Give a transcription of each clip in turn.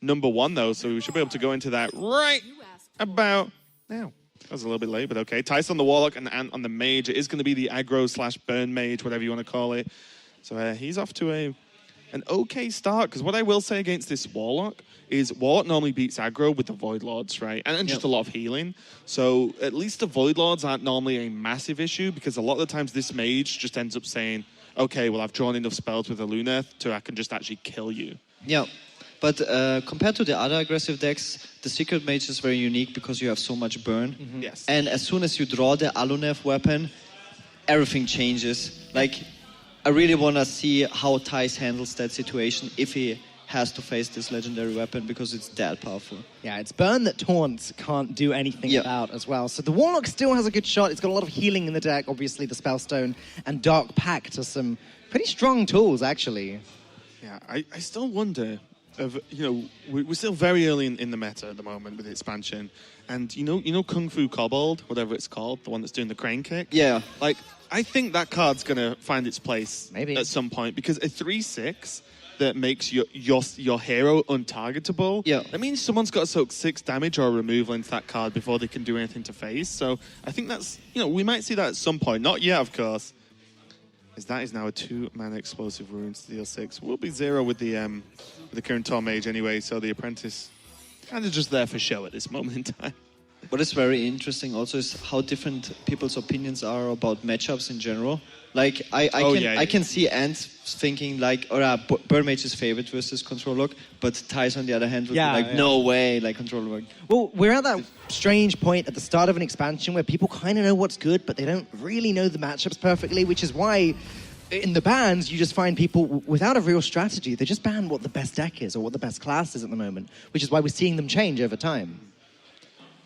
number 1, though, so we should be able to go into that right about now. That was a little bit late, but okay. Thijs on the Warlock and Ant on the Mage. It is going to be the aggro/burn Mage, whatever you want to call it. So he's off to an okay start, because what I will say against this Warlock is Warlock normally beats aggro with the Void Lords, right? And just a lot of healing. So at least the Void Lords aren't normally a massive issue, because a lot of the times this Mage just ends up saying, okay, well, I've drawn enough spells with a Luneth to I can just actually kill you. Yeah. But compared to the other aggressive decks, the Secret Mage is very unique because you have so much burn. Yes. And as soon as you draw the Aluneth weapon, everything changes. Like, I really want to see how Thijs handles that situation if he has to face this legendary weapon, because it's that powerful. Yeah, it's burn that taunts can't do anything about as well. So the Warlock still has a good shot. It's got a lot of healing in the deck. Obviously, the Spellstone and Dark Pact are some pretty strong tools, actually. Yeah, I still wonder... we're still very early in the meta at the moment with the expansion, and you know Kung Fu Kobold, whatever it's called, the one that's doing the crane kick. Yeah, like I think that card's gonna find its place maybe at some point, because a 3/6 that makes your hero untargetable. Yeah, that means someone's got to soak 6 damage or removal into that card before they can do anything to face. So I think that's we might see that at some point. Not yet, of course. As that is now a 2-mana explosive runes to deal 6. We'll be 0 with the current Tor Mage anyway, so the Apprentice kind of just there for show at this moment in time. What is very interesting also is how different people's opinions are about matchups in general. Like, I can see Ant thinking like, Burn Mage is favorite versus Control Lock, but Thijs on the other hand would be like, no way, like Control Lock. Well, we're at that strange point at the start of an expansion where people kind of know what's good, but they don't really know the matchups perfectly, which is why in the bans you just find people without a real strategy. They just ban what the best deck is or what the best class is at the moment, which is why we're seeing them change over time.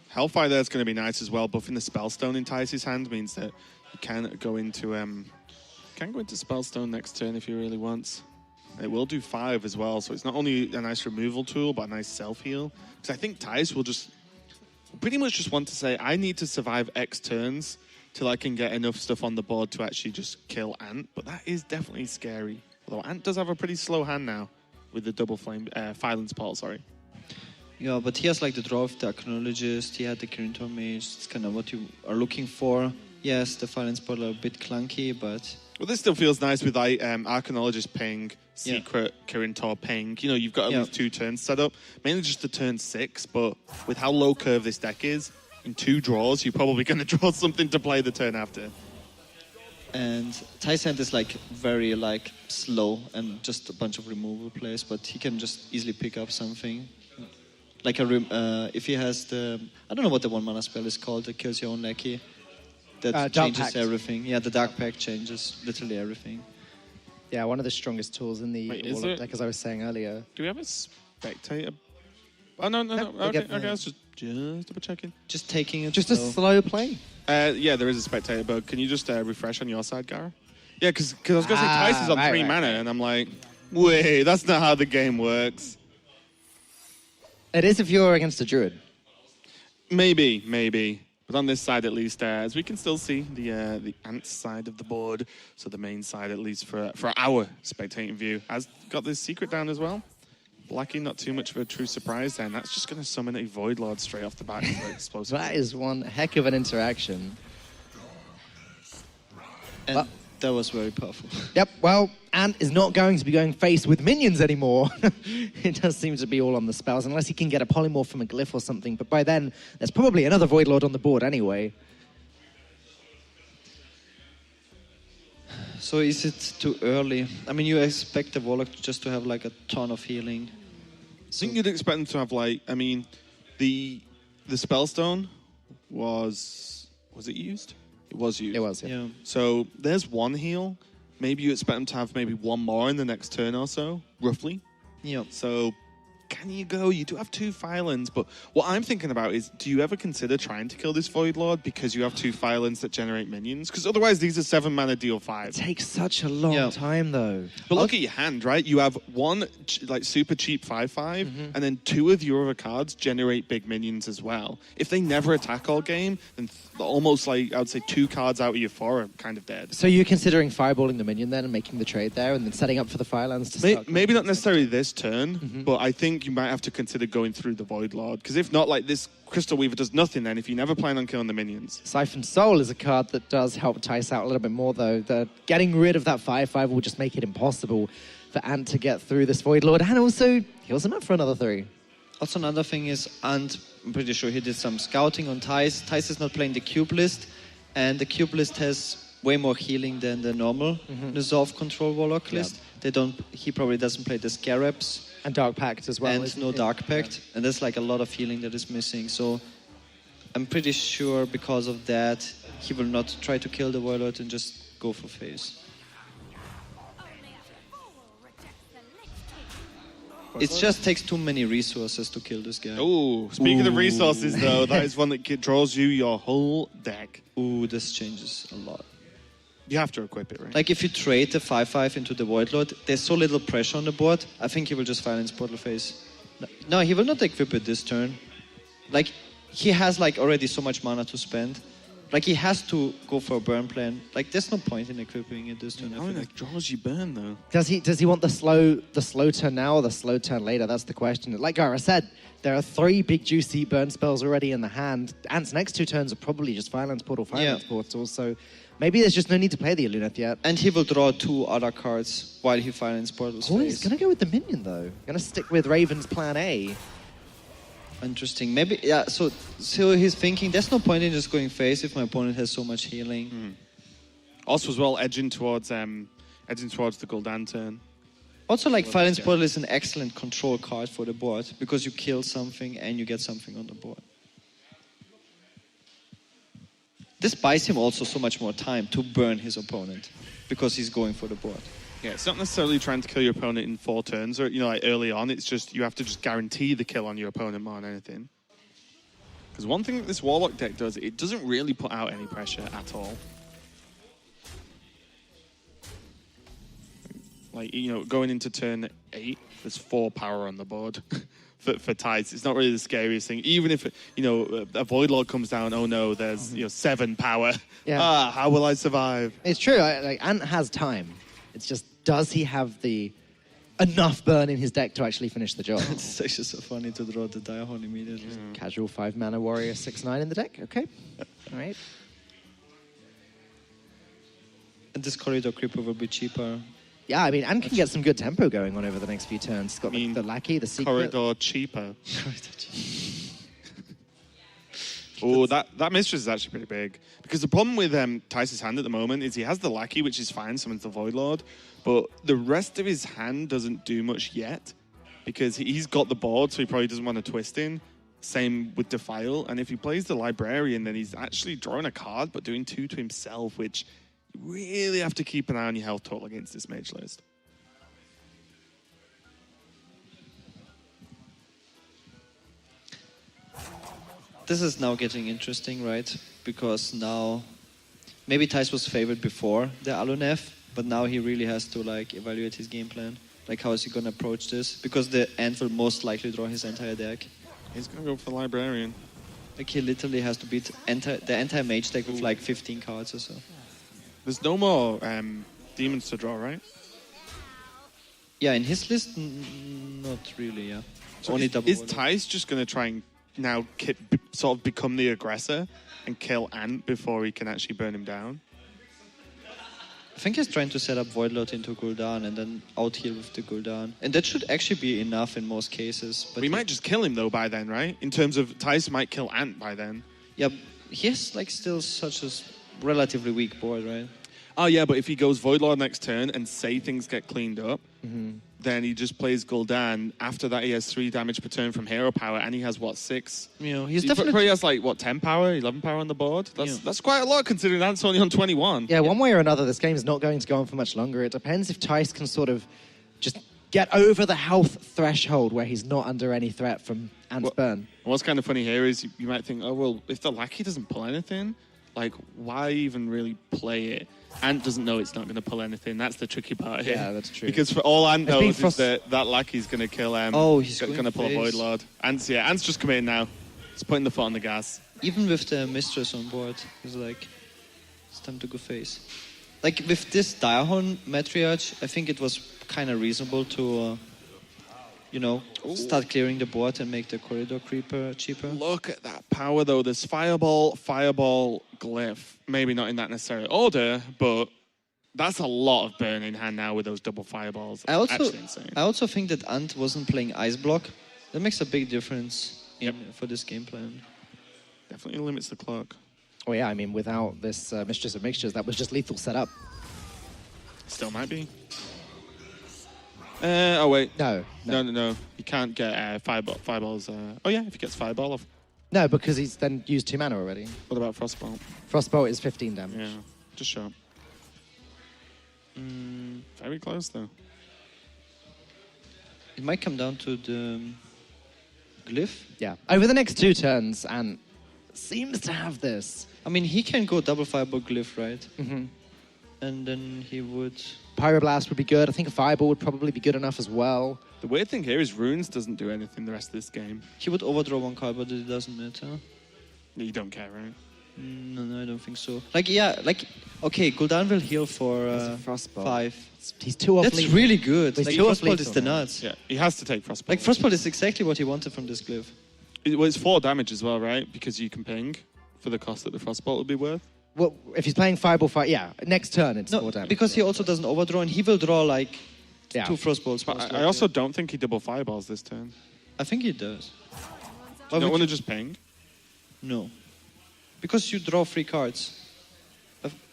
Hellfire there is going to be nice as well. Buffing the Spellstone in Thijs' hand means that you can go into Spellstone next turn if you really want. It will do 5 as well, so it's not only a nice removal tool, but a nice self-heal. Because I think Thijs will pretty much just want to say, I need to survive X turns till I can get enough stuff on the board to actually just kill Ant. But that is definitely scary. Although Ant does have a pretty slow hand now with the double flame, Violence Portal, sorry. Yeah, but he has like the draw of the Archaeologist, he had the Kirintor Mage, it's kind of what you are looking for. Yes, the Violence Portal are a bit clunky, but... Well, this still feels nice with like Archaeologist ping, Secret, Kirintor ping. You've got at least 2 turns set up. Mainly just the turn 6, but with how low curve this deck is, in 2 draws, you're probably going to draw something to play the turn after. And Thijs' hand is like very like slow and just a bunch of removal plays, but he can just easily pick up something. Like if he has the... I don't know what the 1-mana spell is called that kills your own lackey. That changes everything. Yeah, the Dark Pact changes literally everything. Yeah, one of the strongest tools in the Warlock deck, as I was saying earlier. Do we have a Spectator? Oh, no. Okay, I was just double checking. Just taking it Just a slow play? Yeah, there is a Spectator bug. Can you just refresh on your side, Gara? Yeah, because I was going to say Thijs is on 3 mana, and I'm like, wait, that's not how the game works. It is if you're against a Druid. Maybe. But on this side, at least, as we can still see the Ant side of the board, so the main side, at least for our spectating view, has got this secret down as well. Blacky, not too much of a true surprise then. That's just going to summon a Void Lord straight off the bat. Explosive. That is one heck of an interaction. And that was very powerful. Yep, well, Ant is not going to be going face with minions anymore. It does seem to be all on the spells, unless he can get a polymorph from a glyph or something. But by then, there's probably another Void Lord on the board anyway. So is it too early? I mean, you expect the Warlock just to have like a ton of healing. I think you'd expect them to have like, I mean, the Spellstone was it used? It was used. It was, yeah. So there's 1 heal. Maybe you expect them to have maybe 1 more in the next turn or so, roughly. Yeah. So can you go? You do have 2 Filings, but what I'm thinking about is, do you ever consider trying to kill this Void Lord because you have 2 Filings that generate minions? Because otherwise these are 7 mana deal 5. It takes such a long time, though. But look at your hand, right? You have 1 like super cheap 5/5, and then 2 of your other cards generate big minions as well. If they never attack all game, then almost like I would say 2 cards out of your 4 are kind of dead. So you're considering fireballing the minion then and making the trade there, and then setting up for the Firelands to start? Maybe not necessarily this turn, but I think think you might have to consider going through the Void Lord. Because if not, like, this Crystal Weaver does nothing then if you never plan on killing the minions. Siphon Soul is a card that does help Thijs out a little bit more, though. Getting rid of that 5/5 will just make it impossible for Ant to get through this Void Lord, and also heals him up for another 3. Also, another thing is, Ant, I'm pretty sure he did some scouting on Thijs. Thijs is not playing the cube list, and the cube list has way more healing than the normal Resolve Control Warlock list. He probably doesn't play the Scarabs. And Dark Pact as well. And no Dark Pact. And there's like a lot of healing that is missing. So I'm pretty sure because of that, he will not try to kill the Warlord and just go for phase. It just takes too many resources to kill this guy. Oh, speaking of resources, though, that is one that draws you your whole deck. Ooh, this changes a lot. You have to equip it, right? Like, if you trade the 5/5 into the Void Lord, there's so little pressure on the board, I think he will just silence Portal Phase. No, he will not equip it this turn. Like, he has, like, already so much mana to spend. Like, he has to go for a burn plan. Like, there's no point in equipping it this turn. I mean, it draws you burn, though. Does he want the slow turn now or the slow turn later? That's the question. Like Gara said, there are 3 big juicy burn spells already in the hand. Ant's next 2 turns are probably just Violence Portal, Portal. So maybe there's just no need to play the Aluneth yet. And he will draw 2 other cards while he Violence Portal's Oh, face. he's going to go with the minion, though. Going to stick with Raven's plan A. Interesting. Maybe, yeah, so he's thinking, there's no point in just going face if my opponent has so much healing. Also, as well, edging towards the Gul'dan turn. Also, like, Violence Portal is an excellent control card for the board because you kill something and you get something on the board. This buys him also so much more time to burn his opponent because he's going for the board. Yeah, it's not necessarily trying to kill your opponent in 4 turns or, like early on. It's just you have to just guarantee the kill on your opponent more than anything. Because one thing that this Warlock deck does, it doesn't really put out any pressure at all. Like, going into turn 8, there's 4 power on the board for Thijs. It's not really the scariest thing. Even if, a Void Lord comes down, oh no, there's, 7 power. Yeah. How will I survive? It's true. Ant has time. It's just, does he have enough burn in his deck to actually finish the job? It's actually so funny to draw the Direhorn immediately. Casual 5-mana warrior 6/9 in the deck. Okay. All right. And this Corridor Creeper will be cheaper. Yeah, I mean, Ant can get some good tempo going on over the next few turns. He's got the Lackey, the Secret. Corridor cheaper. Oh, that Mistress is actually pretty big. Because the problem with Thijs' hand at the moment is he has the Lackey, which is fine, summons the Void Lord, but the rest of his hand doesn't do much yet because he's got the board, so he probably doesn't want to twist in. Same with Defile, and if he plays the Librarian, then he's actually drawing a card, but doing 2 to himself, which you really have to keep an eye on your health total against this mage list. This is now getting interesting, right? Because now, maybe Thijs was favored before the Aluneth, but now he really has to evaluate his game plan. Like, how is he going to approach this? Because the Ant will most likely draw his entire deck. He's going to go for the Librarian. Like, he literally has to beat the entire mage deck with 15 cards or so. There's no more demons to draw, right? Yeah, in his list, not really, yeah. So only double. Is Thijs just going to try and now sort of become the aggressor and kill Ant before he can actually burn him down? I think he's trying to set up Void Lord into Gul'dan and then out heal with the Gul'dan. And that should actually be enough in most cases. But we might just kill him though by then, right? In terms of Thijs might kill Ant by then. Yeah, he has still such a relatively weak board, right? Oh yeah, but if he goes Void Lord next turn and say things get cleaned up, then he just plays Gul'dan. After that, he has 3 damage per turn from hero power, and he has 6? He's he definitely probably has 10 power, 11 power on the board. That's quite a lot considering Ant's only on 21. Yeah, one way or another, this game is not going to go on for much longer. It depends if Thijs can sort of just get over the health threshold where he's not under any threat from Ant's burn. What's kind of funny here is you might think, oh well, if the Lackey doesn't pull anything, why even really play it? Ant doesn't know it's not going to pull anything. That's the tricky part here. Yeah, that's true. Because for all Ant knows is that Lackey's going to kill he's going to pull a Void Lord. Ant's just committing now. He's putting the foot on the gas. Even with the Mistress on board, he's it's time to go face. With this Direhorn Matriarch, I think it was kind of reasonable to you know, start clearing the board and make the corridor creeper cheaper. Look at that power, though. There's Fireball, Glyph. Maybe not in that necessary order, but that's a lot of burn in hand now with those double Fireballs. Actually insane. I also think that Ant wasn't playing Ice Block. That makes a big difference for this game plan. Definitely limits the clock. Oh yeah, I mean, without this Mistress of Mixtures, that was just lethal setup. Still might be. Oh, wait. No. You can't get Fireballs. Oh, yeah, if he gets Fireball off. No, because he's then used 2 mana already. What about Frostbolt? Frostbolt is 15 damage. Yeah, just sharp. Very close, though. It might come down to the Glyph. Yeah. Over the next 2 turns, and seems to have this. I mean, he can go double Fireball Glyph, right? Mm-hmm. And then he would... Pyroblast would be good. I think a Fireball would probably be good enough as well. The weird thing here is Runes doesn't do anything the rest of this game. He would overdraw 1 card, but it doesn't matter. You don't care, right? No, I don't think so. Okay, Gul'dan will heal for 5. He's too off That's lethal. really good. He's Like, too off Frostbolt is lethal the now. nuts. Yeah, he has to take Frostbolt. Like, Frostbolt is exactly what he wanted from this Glyph. It's 4 damage as well, right? Because you can ping for the cost that the Frostbolt would be worth. Well, if he's playing Fireball fight, yeah, next turn it's 4 damage. Because he also doesn't overdraw, and he will draw, like, Yeah. 2 Frostbolts. But I also don't think he double Fireballs this turn. I think he does. You don't want to just ping? No. Because you draw 3 cards.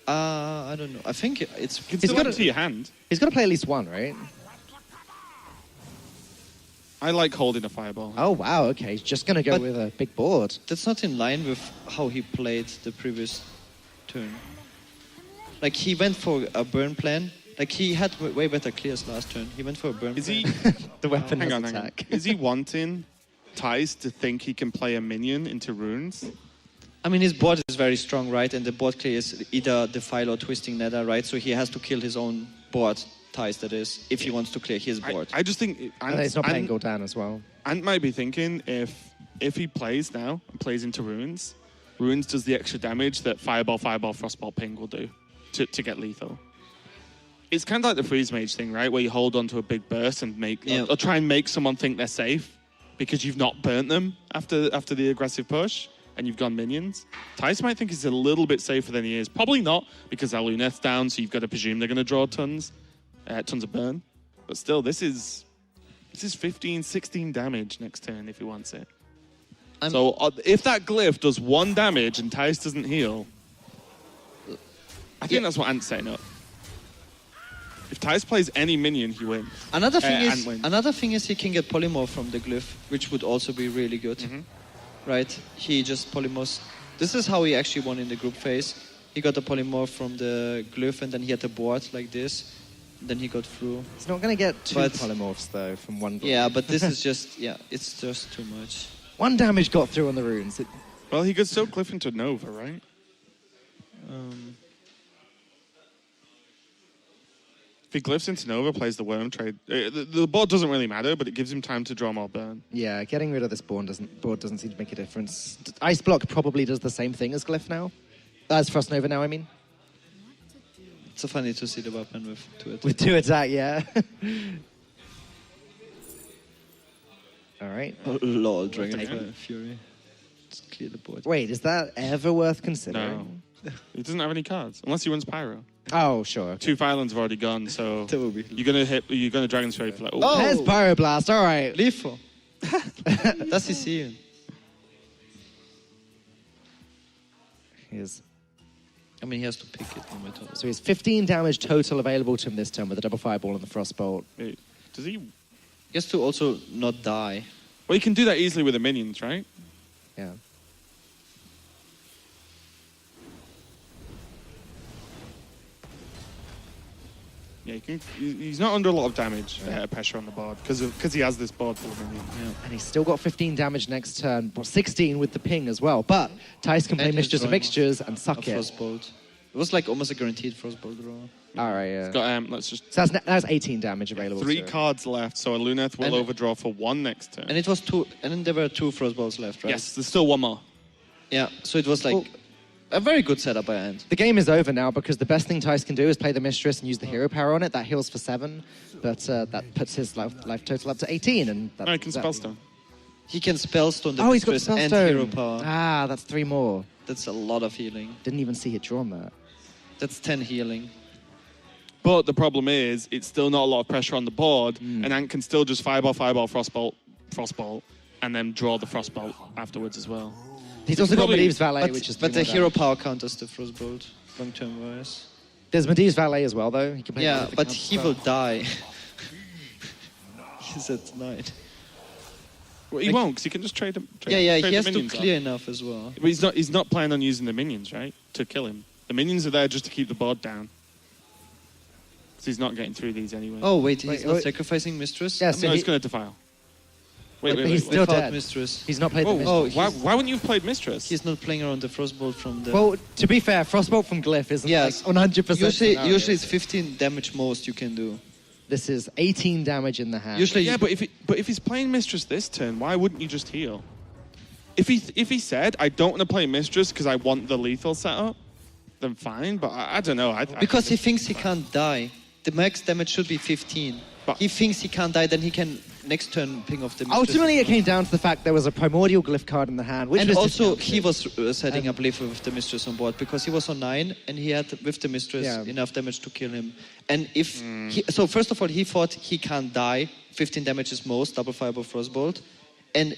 I don't know. I think it's... You can still add it to your hand. He's got to play at least 1, right? I like holding a Fireball. Oh, wow, okay. He's just going to go But- with a big board. That's not in line with how he played the previous turn. Like, he went for a burn plan. Like, he had way better clears last turn. He went for a burn Is plan. he... The weapon hang has on. attack. Is he wanting Thijs to think he can play a minion into Runes? I mean, his board is very strong, right? And the board clear is either Defile or Twisting Nether, right? So he has to kill his own board, Thijs, that is, if he wants to clear his board. I just think... And he's not playing Gul'dan as well. Ant might be thinking if he plays now and plays into Runes, Runes does the extra damage that Fireball, Frostbolt, Ping will do to get lethal. It's kind of like the Freeze Mage thing, right? Where you hold onto a big burst and or try and make someone think they're safe because you've not burnt them after the aggressive push and you've gone minions. Thijs might think he's a little bit safer than he is. Probably not, because Aluneth's down, so you've got to presume they're going to draw tons of burn. But still, this is 15, 16 damage next turn if he wants it. So if that Glyph does 1 damage and Thijs doesn't heal, I think that's what Ant's setting up. If Thijs plays any minion, he wins. Another Ant wins. thing is he can get Polymorph from the Glyph, which would also be really good. Mm-hmm. Right? He just polymorphs. This is how he actually won in the group phase. He got a polymorph from the Glyph, and then he had the board like this. Then he got through. He's not going to get 2 But- polymorphs, though, from 1 block. Yeah, but this is just, it's just too much. 1 damage got through on the runes. Well, he could still Glyph into Nova, right? If he Glyphs into Nova, plays the Worm trade, the board doesn't really matter, but it gives him time to draw more burn. Yeah, getting rid of this board doesn't seem to make a difference. Ice Block probably does the same thing as Glyph now. As Frost Nova now, I mean. It's so funny to see the weapon with 2 attacks. With 2 attack, yeah. All right. Lol, Dragonfly Okay. Fury. Just clear the board. Wait, is that ever worth considering? No. He doesn't have any cards, unless he runs Pyro. Oh, sure. Okay. 2 Fylands have already gone, so That would be- you're gonna Dragon's Fury for like, Oh! There's Pyroblast, all right. Lethal. Does he see you? I mean, he has to pick it no matter what. So he has 15 damage total available to him this turn with the double Fireball and the Frostbolt. Wait, does he? He has to also not die. Well, he can do that easily with the minions, right? Yeah. Yeah, he's not under a lot of damage pressure on the board because he has this board full of minions. And he's still got 15 damage next turn. Well, 16 with the ping as well. But Thijs can play And Mistress of drawing Mixtures and A suck it. Frostbolt. It was like almost a guaranteed Frostbolt draw. All right, yeah. Got let's just So that's 18 damage available. 3 to him. cards left, so a Luneth will And- overdraw for 1 next turn. And it was 2, and then there were 2 Frostbolts left, right? Yes, there's still 1 more. Yeah, so it was like, A very good setup by Ant. The game is over now because the best thing Thijs can do is play the Mistress and use the hero power on it. That heals for 7, but that puts his life total up to 18. And No, he can Spellstone. He can Spellstone the he's got Mistress and Spellstone. hero power. Ah, that's 3 more. That's a lot of healing. Didn't even see it drawn that. That's 10 healing. But the problem is, it's still not a lot of pressure on the board, and Ant can still just Fireball, Frostbolt, and then draw the Frostbolt afterwards as well. He's also got probably- Medivh's Valet, which is But 3 the more hero damage. power counters the Frostbolt long-term wise. There's Medivh's Valet as well, though. He can play Yeah, with the but counter he spell. will die. He's at 9. Well, he won't, because he can just trade them. Yeah, he the has to minions clear off. enough as well. But he's not planning on using the minions, right? To kill him. The minions are there just to keep the board down. Because he's not getting through these anyway. Oh, wait, he's Wait, not wait. sacrificing Mistress? Yeah, no, so he's he- going to defile. But Wait. he's still Without dead. Mistress. He's not played the Whoa, Mistress. Oh, why wouldn't you have played Mistress? He's not playing around the Frostbolt from the... Well, to be fair, Frostbolt from Glyph isn't Yes. like 100%. scenario. Usually it's 15 damage most you can do. This is 18 damage in the hand. Usually Yeah, but if he's playing Mistress this turn, why wouldn't you just heal? If he said, I don't want to play Mistress because I want the lethal setup, then fine, but I don't know. Because he thinks he can't die. The max damage should be 15. But- He thinks he can't die, then he can next turn ping off the Mistress. Ultimately, it came down to the fact there was a primordial Glyph card in the hand, which And was also, discounted. he was setting up lethal with the Mistress on board because he was on 9 and he had, with the Mistress, Yeah. enough damage to kill him. And if... So first of all, he thought he can't die. 15 damage is most, double Fireball Frostbolt. And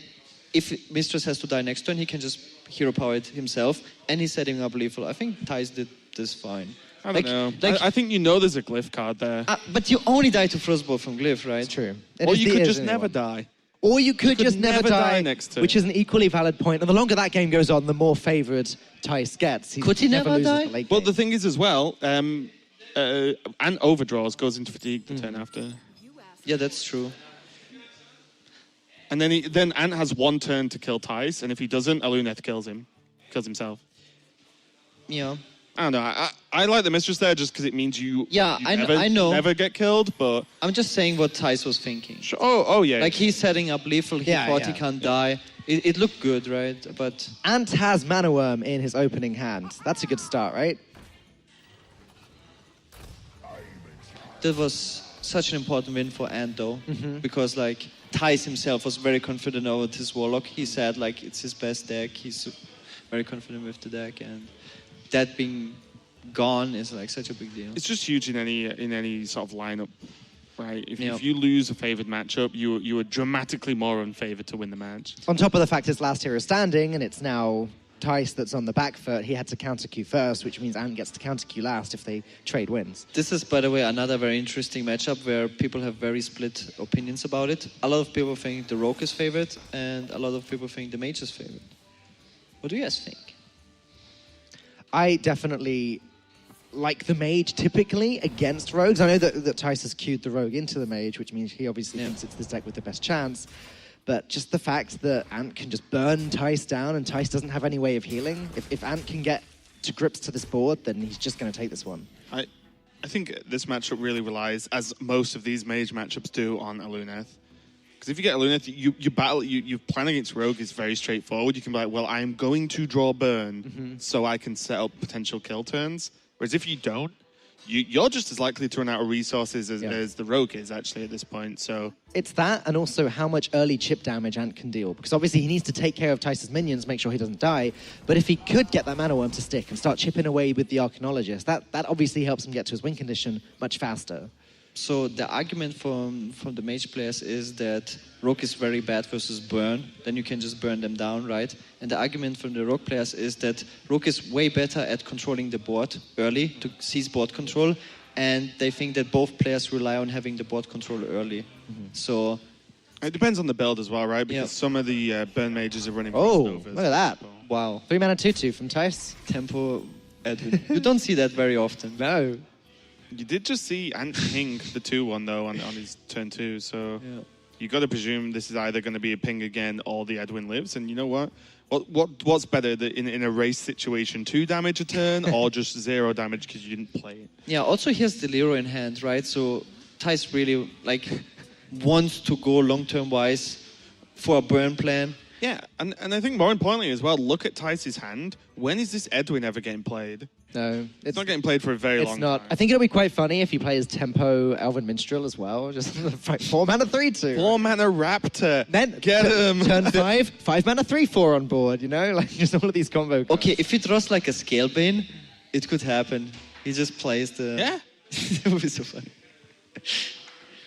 if Mistress has to die next turn, he can just hero power it himself. And he's setting up lethal. I think Thijs did this fine. I don't know. I think there's a Glyph card there. But you only die to Frostbolt from Glyph, right? It's true. Or you could just never die. Or you could could just never never die die, next turn. which is an equally valid point. And the longer that game goes on, the more favoured Thijs gets. Could he never loses die? the late Well, game. the thing is as well, Ant overdraws, goes into fatigue the turn after. Yeah, that's true. And then Ant has 1 turn to kill Thijs, and if he doesn't, Aluneth kills himself. Yeah. I don't know. I like the Mistress there just because it means you I know. never get killed, but... I'm just saying what Thijs was thinking. Sure. Oh, yeah. Like he's setting up lethal, he thought he can't die. It looked good, right? But Ant has Mana Worm in his opening hand. That's a good start, right? that was such an important win for Ant though, because like Thijs himself was very confident over his Warlock. He said like it's his best deck. He's very confident with the deck, and that being gone is like such a big deal. It's just huge in any sort of lineup, right? If Yeah. you lose a favored matchup, you are dramatically more unfavored to win the match. On top of the fact it's last hero standing, and it's now Thijs that's on the back foot. He had to counter Q first, which means Ant gets to counter Q last if they trade wins. This is, by the way, another very interesting matchup where people have very split opinions about it. A lot of people think the Rogue is favored, and a lot of people think the Mage is favored. What do you guys think? I definitely like the Mage typically against Rogues. I know that Thijs has queued the Rogue into the Mage, which means he obviously thinks it's this deck with the best chance. But just the fact that Ant can just burn Thijs down and Thijs doesn't have any way of healing, if Ant can get to grips to this board, then he's just going to take this one. I think this matchup really relies, as most of these mage matchups do, on Aluneth. Because if you get Aluneth, you plan against Rogue is very straightforward. You can be like, well, I'm going to draw burn so I can set up potential kill turns. Whereas if you don't, you're just as likely to run out of resources as the Rogue is actually at this point. So It's that, and also how much early chip damage Ant can deal. Because obviously he needs to take care of Thijs' minions, make sure he doesn't die. But if he could get that Mana Worm to stick and start chipping away with the Arcanologist, that obviously helps him get to his win condition much faster. So the argument from the Mage players is that Rogue is very bad versus burn. Then you can just burn them down, right? And the argument from the Rogue players is that Rogue is way better at controlling the board early to seize board control. And they think that both players rely on having the board control early. So it depends on the build as well, right? Because some of the burn mages are running Oh, Frostovers. look at that. wow, 3 mana 2/2 from Thijs. tempo Edwin. You don't see that very often. No. You did just see Ant ping the 2-1 though on his turn 2, so Yeah. you got to presume this is either going to be a ping again or the Edwin lives. And you know what? What's better in a race situation? 2 damage a turn or just 0 damage because you didn't play it? Yeah, also he has Deliro in hand, right? So Thijs really like wants to go long-term wise for a burn plan. Yeah, and I think more importantly as well, look at Thijs' hand. When is this Edwin ever getting played? No, It's not getting played for a very long time. I think it'll be quite funny if he plays Tempo Elven Minstrel as well. Just 4 mana 3/2. 4 mana Raptor. Then Get him. Turn 5 mana 3/4 on board. You know, like just all of these combo cards. Okay, if he draws like a Scalebane, it could happen. He just plays the... Yeah. That would be so funny.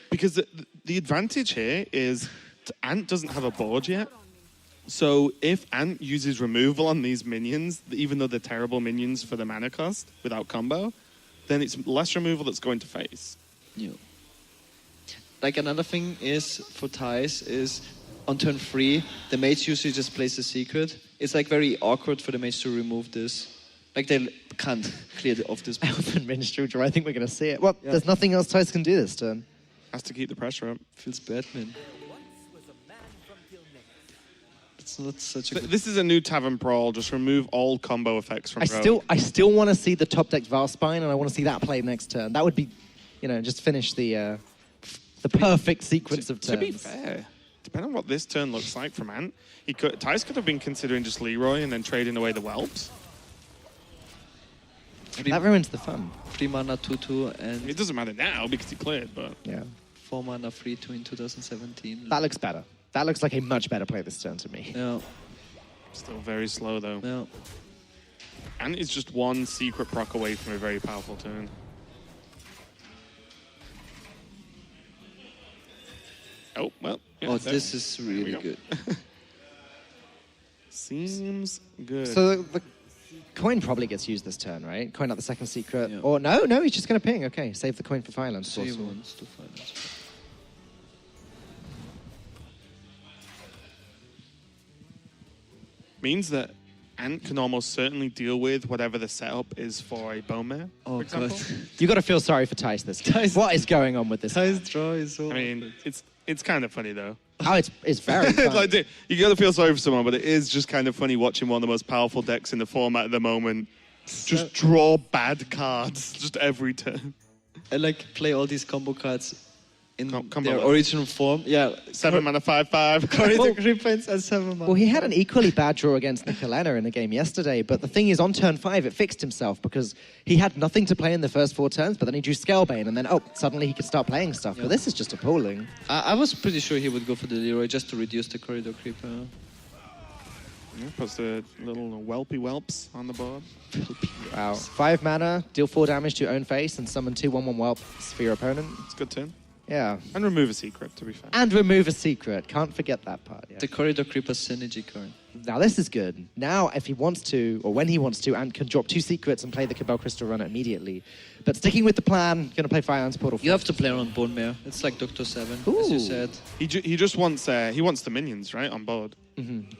Because the advantage here is Ant doesn't have a board yet. So if Ant uses removal on these minions, even though they're terrible minions for the mana cost without combo, then it's less removal that's going to face. Yeah. Like another thing is for Thijs is on turn 3, the mage usually just plays a secret. It's like very awkward for the mage to remove this. Like they can't clear off this. Elven Minstrel draw. I think we're going to see it. Well, Yeah. there's nothing else Thijs can do this turn. Has to keep the pressure up. Feels bad, man. It's not such a good... This is a new Tavern Brawl. Just remove all combo effects from Rogue. I still want to see the top deck Valspine, and I want to see that played next turn. That would be, just finish the perfect sequence of turns. To be fair, depending on what this turn looks like from Ant, Thijs could have been considering just Leroy and then trading away the Whelps. That ruins the fun. 3 mana 2/2 and It doesn't matter now because he cleared, but Yeah, 4 mana 3/2 in 2017. that looks better. That looks like a much better play this turn to me. Yeah, still very slow though. yeah. Ant is just one secret proc away from a very powerful turn. Oh, well. Yeah, Oh, there. this is really go. good. Seems good. So the coin probably gets used this turn, right? Coin out the second secret. Yeah. Or no, he's just going to ping. Okay, save the coin for violence. So he Awesome. wants to finance. Means that Ant can almost certainly deal with whatever the setup is for a bone mare, Oh, for example. God. You got to feel sorry for Thijs this game. Thijs- What is going on with this? Thijs' draw is so... I mean, it's kind of funny though. Oh, it's very fun. Like, you got to feel sorry for someone, but it is just kind of funny watching one of the most powerful decks in the format at the moment just draw bad cards just every turn. I like play all these combo cards in Combo their list. original form. Yeah. 7 mana 5/5. Corridor Griffins and 7 mana. Well, he had an equally bad draw against Nicolena in the game yesterday, but the thing is, on turn 5, it fixed himself because he had nothing to play in the first 4 turns, but then he drew Scalebane, and then, suddenly he could start playing stuff. But this is just appalling. I was pretty sure he would go for the Leroy just to reduce the Corridor Creeper. Yeah, puts the little whelpy whelps on the board. Wow. 5 mana, deal 4 damage to your own face, and summon 2 1/1 whelps for your opponent. It's a good turn. Yeah. And remove a secret, to be fair. And remove a secret. Can't forget that part. Yeah. The Corridor Creeper synergy card. Now, this is good. Now, if he wants to, or when he wants to, Ant can drop 2 secrets and play the Cabal Crystal Runner immediately. But sticking with the plan, going to play Firehand's Portal. You have to play around Bone Mare. It's like Dr. 7, as you Ooh. said. He just wants he wants the minions, right, on board.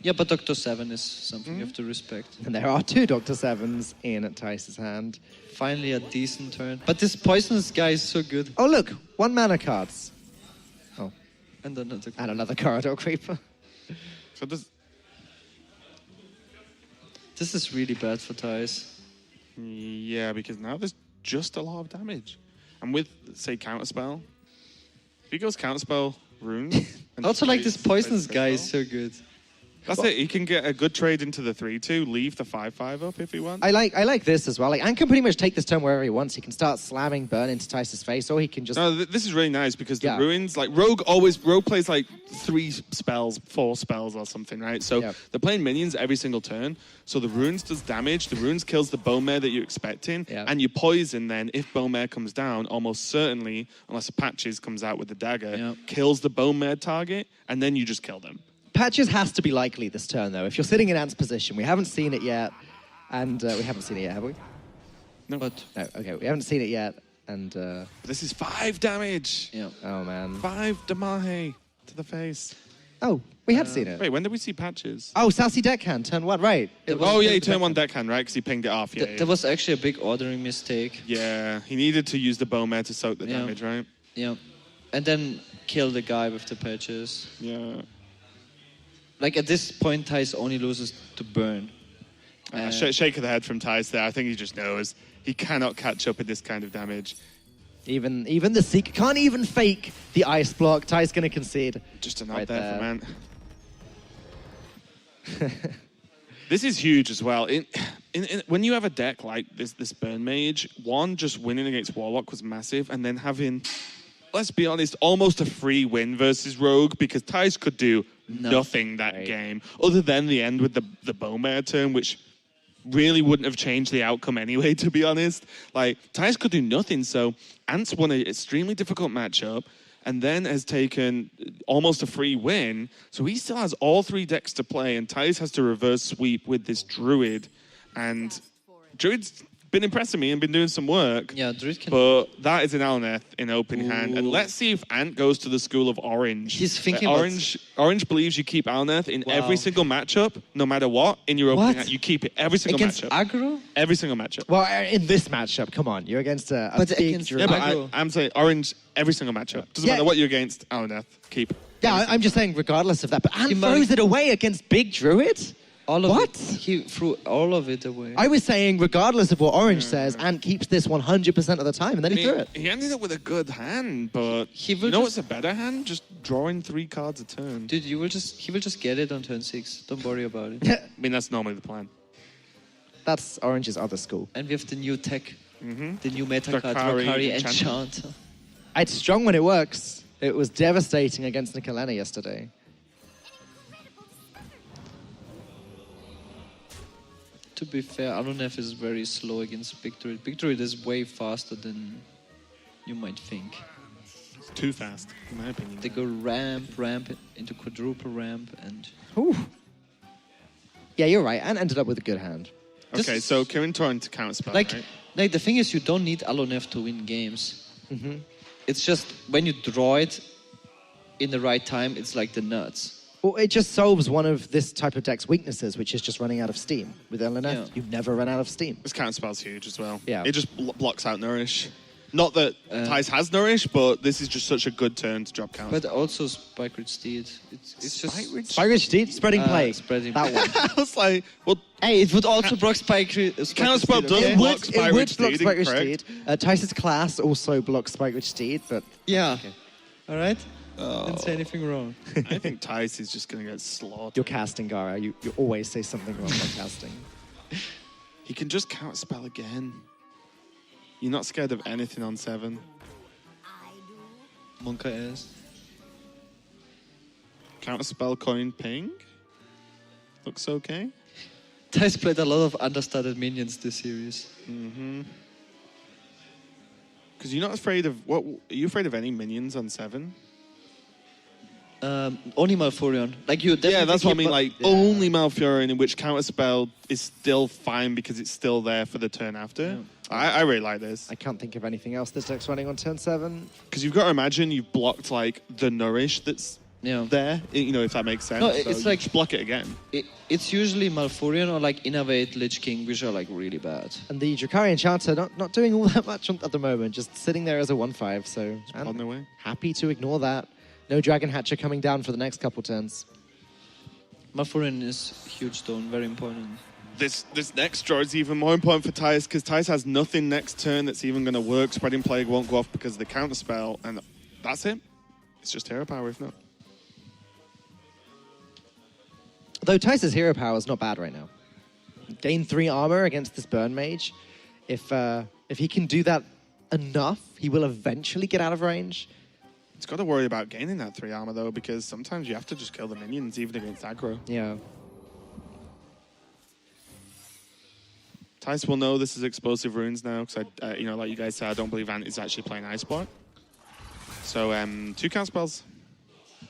Yeah, but Dr. 7 is something you have to respect. And there are 2 Dr. 7s in at Thijs' hand. Finally a decent turn. But this Poisonous guy is so good. Oh, look, 1 mana cards. Oh, And another and another Corridor Creeper. So This is really bad for Thijs. yeah, because now there's just a lot of damage. And with, say, Counterspell, if he goes Counterspell, Runes... and Also, like this plays Poisonous guy is Counterspell, so good. That's it. He can get a good trade into the 3/2, leave the 5/5 up if he wants. I like this as well. Like, Ant can pretty much take this turn wherever he wants. He can start slamming Burn into Thijs' face, or he can just... No, this is really nice because the Yeah. Ruins, like Rogue plays like 3 spells, 4 spells or something, right? So Yeah. they're playing minions every single turn. So the Ruins does damage. The Ruins kills the Bone Mare that you're expecting. Yeah. And you poison then, if Bone Mare comes down, almost certainly, unless a Patches comes out with the dagger, Yeah. kills the Bone Mare target, and then you just kill them. Patches has to be likely this turn, though. If you're sitting in Ant's position, we haven't seen it yet. And we haven't seen it yet, have we? No. But, No, okay, we haven't seen it yet. And, This is 5 damage. yeah. oh, man. 5 Damahe to the face. Oh, we had seen it. Wait, when did we see Patches? Oh, Sassy Deckhand, turn 1, right. Oh, yeah, he turned 1 deckhand, right? Because he pinged it off. Yeah, There was actually a big ordering mistake. yeah, he needed to use the Bone Mare to soak the Yeah. damage, right? Yeah. And then kill the guy with the patches. Yeah. Like at this point, Thijs only loses to Burn. Shake of the head from Thijs there. I think he just knows he cannot catch up with this kind of damage. Even the Seeker can't even fake the ice block. Ty's going to concede. Just a nod Right there there. for man. This is huge as well. When you have a deck like this Burn Mage, one, just winning against Warlock was massive, and then having, let's be honest, almost a free win versus Rogue, because Thijs could do nothing that game, other than the end with the Bowmare turn, which really wouldn't have changed the outcome anyway, to be honest. Like, Thijs could do nothing, so Ant's won an extremely difficult matchup, and then has taken almost a free win. So he still has all 3 decks to play, and Thijs has to reverse sweep with this Druid. And Druid's been impressing me and been doing some work. Yeah, Druid can... But that is an Alneth in open hand. And let's see if Ant goes to the school of Orange. He's thinking Orange believes you keep Alneth in every single matchup, no matter what, in your opening hand. You keep it every single against matchup. aggro? Every single matchup. Well, in this matchup, come on, you're against a big Druid. Yeah, but I'm saying Orange every single matchup. Doesn't matter what you're against, Alneth, keep. Yeah, I'm just saying regardless of that. But Ant throws it away against big Druid? All of What? it. He threw all of it away. I was saying, regardless of what Orange says, Ant keeps this 100% of the time, and then he threw it. He ended up with a good hand, but He will you know just- what's a better hand? Just drawing 3 cards a turn. Dude, he will just get it on turn 6. Don't worry about it. I mean, that's normally the plan. That's Orange's other school. And we have the new tech, the new meta card, Drakari Drakari Enchant. Enchant. It's strong when it works. It was devastating against Nicolena yesterday. To be fair, Alunef is very slow against Big Druid. Big Druid is way faster than you might think. It's too fast, in my opinion. They go ramp into quadruple ramp, and Ooh. Yeah, you're right. Ant ended up with a good hand. Okay, so Kirin Torrent to counterspell, like right? the thing is, you don't need Alunef to win games. It's just when you draw it in the right time, it's like the nuts. Well, it just solves one of this type of deck's weaknesses, which is just running out of steam. With LNF, Yeah. you never run out of steam. This counterspell's huge as well. Yeah. It just blocks out Nourish. Not that Thijs has Nourish, but this is just such a good turn to drop counter. But also Spike Ridge Steed. It's just Spike Ridge Steed, Spreading Plague. Spreading That one. I was like, well, Hey, it would also block Spike Ridge. Counterspell does It block would, Spike it would Ridge block Steed, Spike Ridge correct? Steed. Tice's class also blocks Spike Ridge Steed, but Yeah. All right. Didn't say anything wrong. I think Thijs is just going to get slaughtered. you're casting, Gara. You always say something wrong by casting. He can just counterspell again. You're not scared of anything on 7. Monka is. Counterspell coin ping. Looks okay. Thijs played a lot of understated minions this series. Because you're not afraid of what? Are you afraid of any minions on 7? Only Malfurion. Like you. Yeah, that's what I mean. Like Yeah. only Malfurion, in which counterspell is still fine because it's still there for the turn after. Yeah. I really like this I can't think of anything else this deck's running on turn 7. because you've got to imagine you've blocked like the Nourish that's Yeah. there. You know, if that makes sense. No, So it's you like- just block it again. It's usually Malfurion or like Innovate Lich King, which are like really bad. And the Drakari Enchanter not doing all that much at the moment, just sitting there as a 1/5. So On I'm their way. happy to ignore that. No Dragon Hatcher coming down for the next couple turns. Malfurion is huge though, and very important. This next draw is even more important for Thijs because Thijs has nothing next turn that's even going to work. Spreading Plague won't go off because of the counterspell, and that's it. It's just hero power, if not. Though Tice's hero power is not bad right now. Gain 3 armor against this Burn Mage. If he can do that enough, he will eventually get out of range. It's got to worry about gaining that 3 armor though, because sometimes you have to just kill the minions even against aggro. Yeah. Thijs will know this is explosive runes now because you know, like you guys said, I don't believe Ant is actually playing Ice Block. So 2 counterspells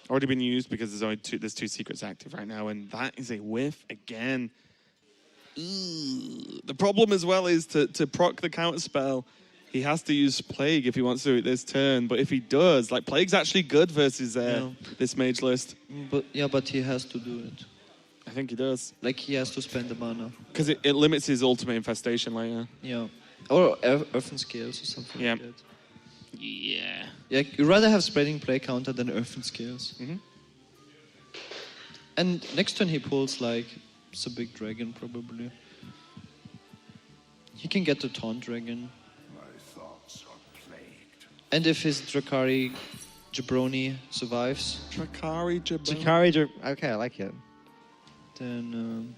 already been used because there's 2 secrets active right now, and that is a whiff again. Ooh. The problem as well is to proc the counterspell, he has to use Plague if he wants to do it this turn. But if he does, like Plague's actually good versus this mage list. But he has to do it. I think he does Like he has to spend the mana. because it limits his ultimate infestation later. Yeah. Or Earthen Scales or something Yeah. like that. Yeah. Yeah, you'd rather have Spreading Plague counter than Earthen Scales. And next turn he pulls like it's a big dragon probably. He can get the Taunt Dragon. And if his Drakari Jabroni survives, Drakari Jabon. Drakari, okay, I like it. Then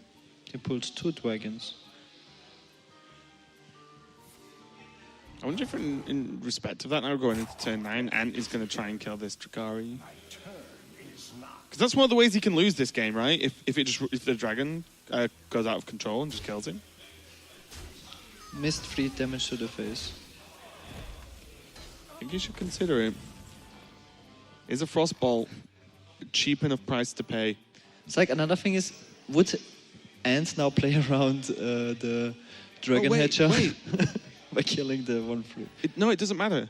he pulls 2 dragons. I wonder if in respect of that, now going into turn 9, Ant is going to try and kill this Drakari. Because that's one of the ways he can lose this game, right? If the dragon goes out of control and just kills him. Missed 3 damage to the face. I think you should consider it. Is a Frostbolt a cheap enough price to pay? It's like another thing is, would Ant now play around the Dragon Hatcher by killing the 1/3? No, it doesn't matter.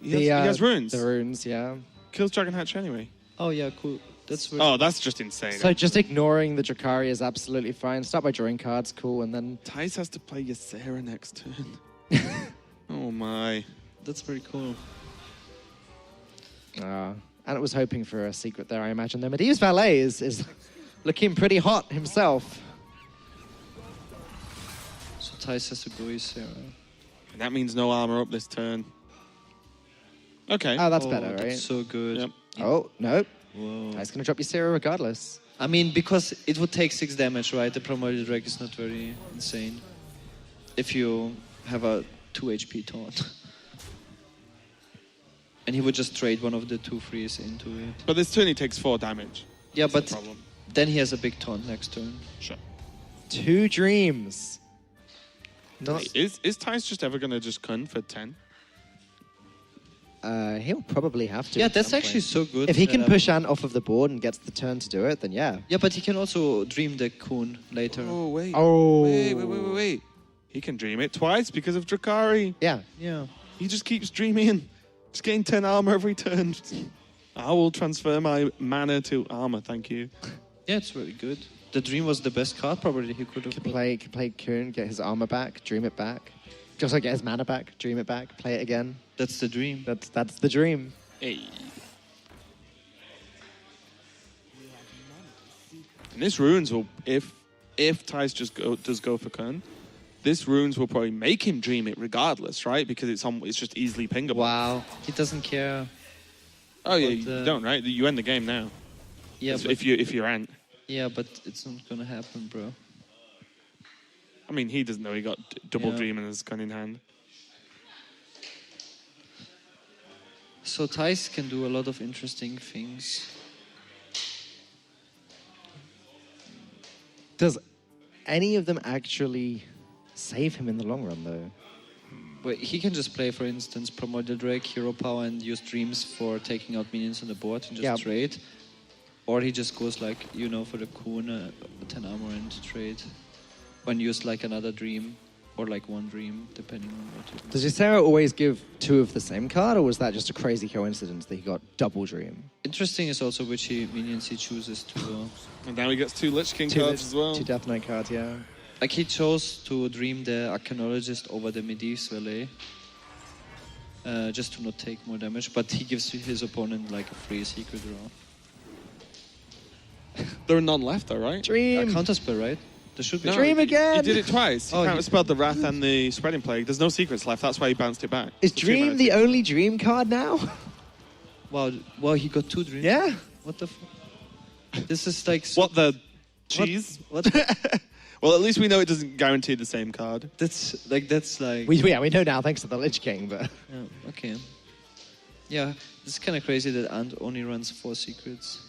He has runes. The runes, yeah. Kills Dragon Hatcher anyway. Oh yeah, cool. That's really Oh, that's just insane. So just ignoring the Drakari is absolutely fine. Start by drawing cards, cool, and then... Thijs has to play Ysera next turn. Oh my. That's very cool. And it was hoping for a secret there, I imagine. Though Medivh's Valet is looking pretty hot himself. So Thijs has to go Ysera. And that means no armor up this turn. Okay. Oh, that's better, right? That's so good. Yep. Oh, no. Whoa. He's going to drop you Ysera regardless. I mean, because it would take 6 damage, right? The Primordial Drag is not very insane. If you have a 2 HP taunt. And he would just trade one of the 2/3s into it. But this turn he takes 4 damage. Yeah, That's the but problem. then he has a big taunt next turn. Sure. 2 dreams. Not, Is Thijs just ever going to just kun for 10? he'll probably have to. Yeah, at that's some actually point. so good. If he can push Ant off of the board and gets the turn to do it, then yeah. Yeah, but he can also dream the Coon later. Oh, wait. Oh. Wait. He can dream it twice because of Drakari. Yeah. Yeah. He just keeps dreaming. Just getting 10 armor every turn. I will transfer my mana to armor, thank you. Yeah, it's really good. The dream was the best card probably he could have Could played. play Kuhn, get his armor back, dream it back. Just like get his mana back, dream it back, play it again. That's the dream. That's the dream. Hey. And this runes will, if Thijs does go for Kern, this runes will probably make him dream it regardless, right? Because it's just easily pingable. Wow. He doesn't care. Oh yeah, But, you don't, right? You end the game now. Yeah, but, if you're Ant. yeah, but it's not gonna happen, bro. I mean, he doesn't know he got double Yeah. dream and his gun in hand. So Thijs can do a lot of interesting things. Does any of them actually save him in the long run, though? But he can just play, for instance, Primordial Drake, Hero Power, and use Dreams for taking out minions on the board and just trade. Or he just goes like, for the Kuhn, 10 armor and trade. And use like another Dream, or like 1 Dream, depending on what you do. Does Ysera always give 2 of the same card, or was that just a crazy coincidence that he got double dream? Interesting is also which minions he chooses to... And now he gets 2 Lich King 2 cards as well. 2 Death Knight cards, yeah. Like he chose to dream the Arcanologist over the Medivh's Valet. Just to not take more damage, but he gives his opponent like a free secret draw. There are none left though, right? Dream! Counterspell, right? There should be. No, Dream he again! did it twice. He Oh, counterspelled the Wrath and the Spreading Plague. There's no secrets left. That's why he bounced it back. Is It's a 3 Dream mana the secret. only dream card now? Wow, he got 2 dreams. Yeah. What the? This is like. So What the cheese? What? Well, at least we know it doesn't guarantee the same card. That's like. We know now thanks to the Lich King, but... Yeah, okay. Yeah, it's kind of crazy that Ant only runs 4 secrets.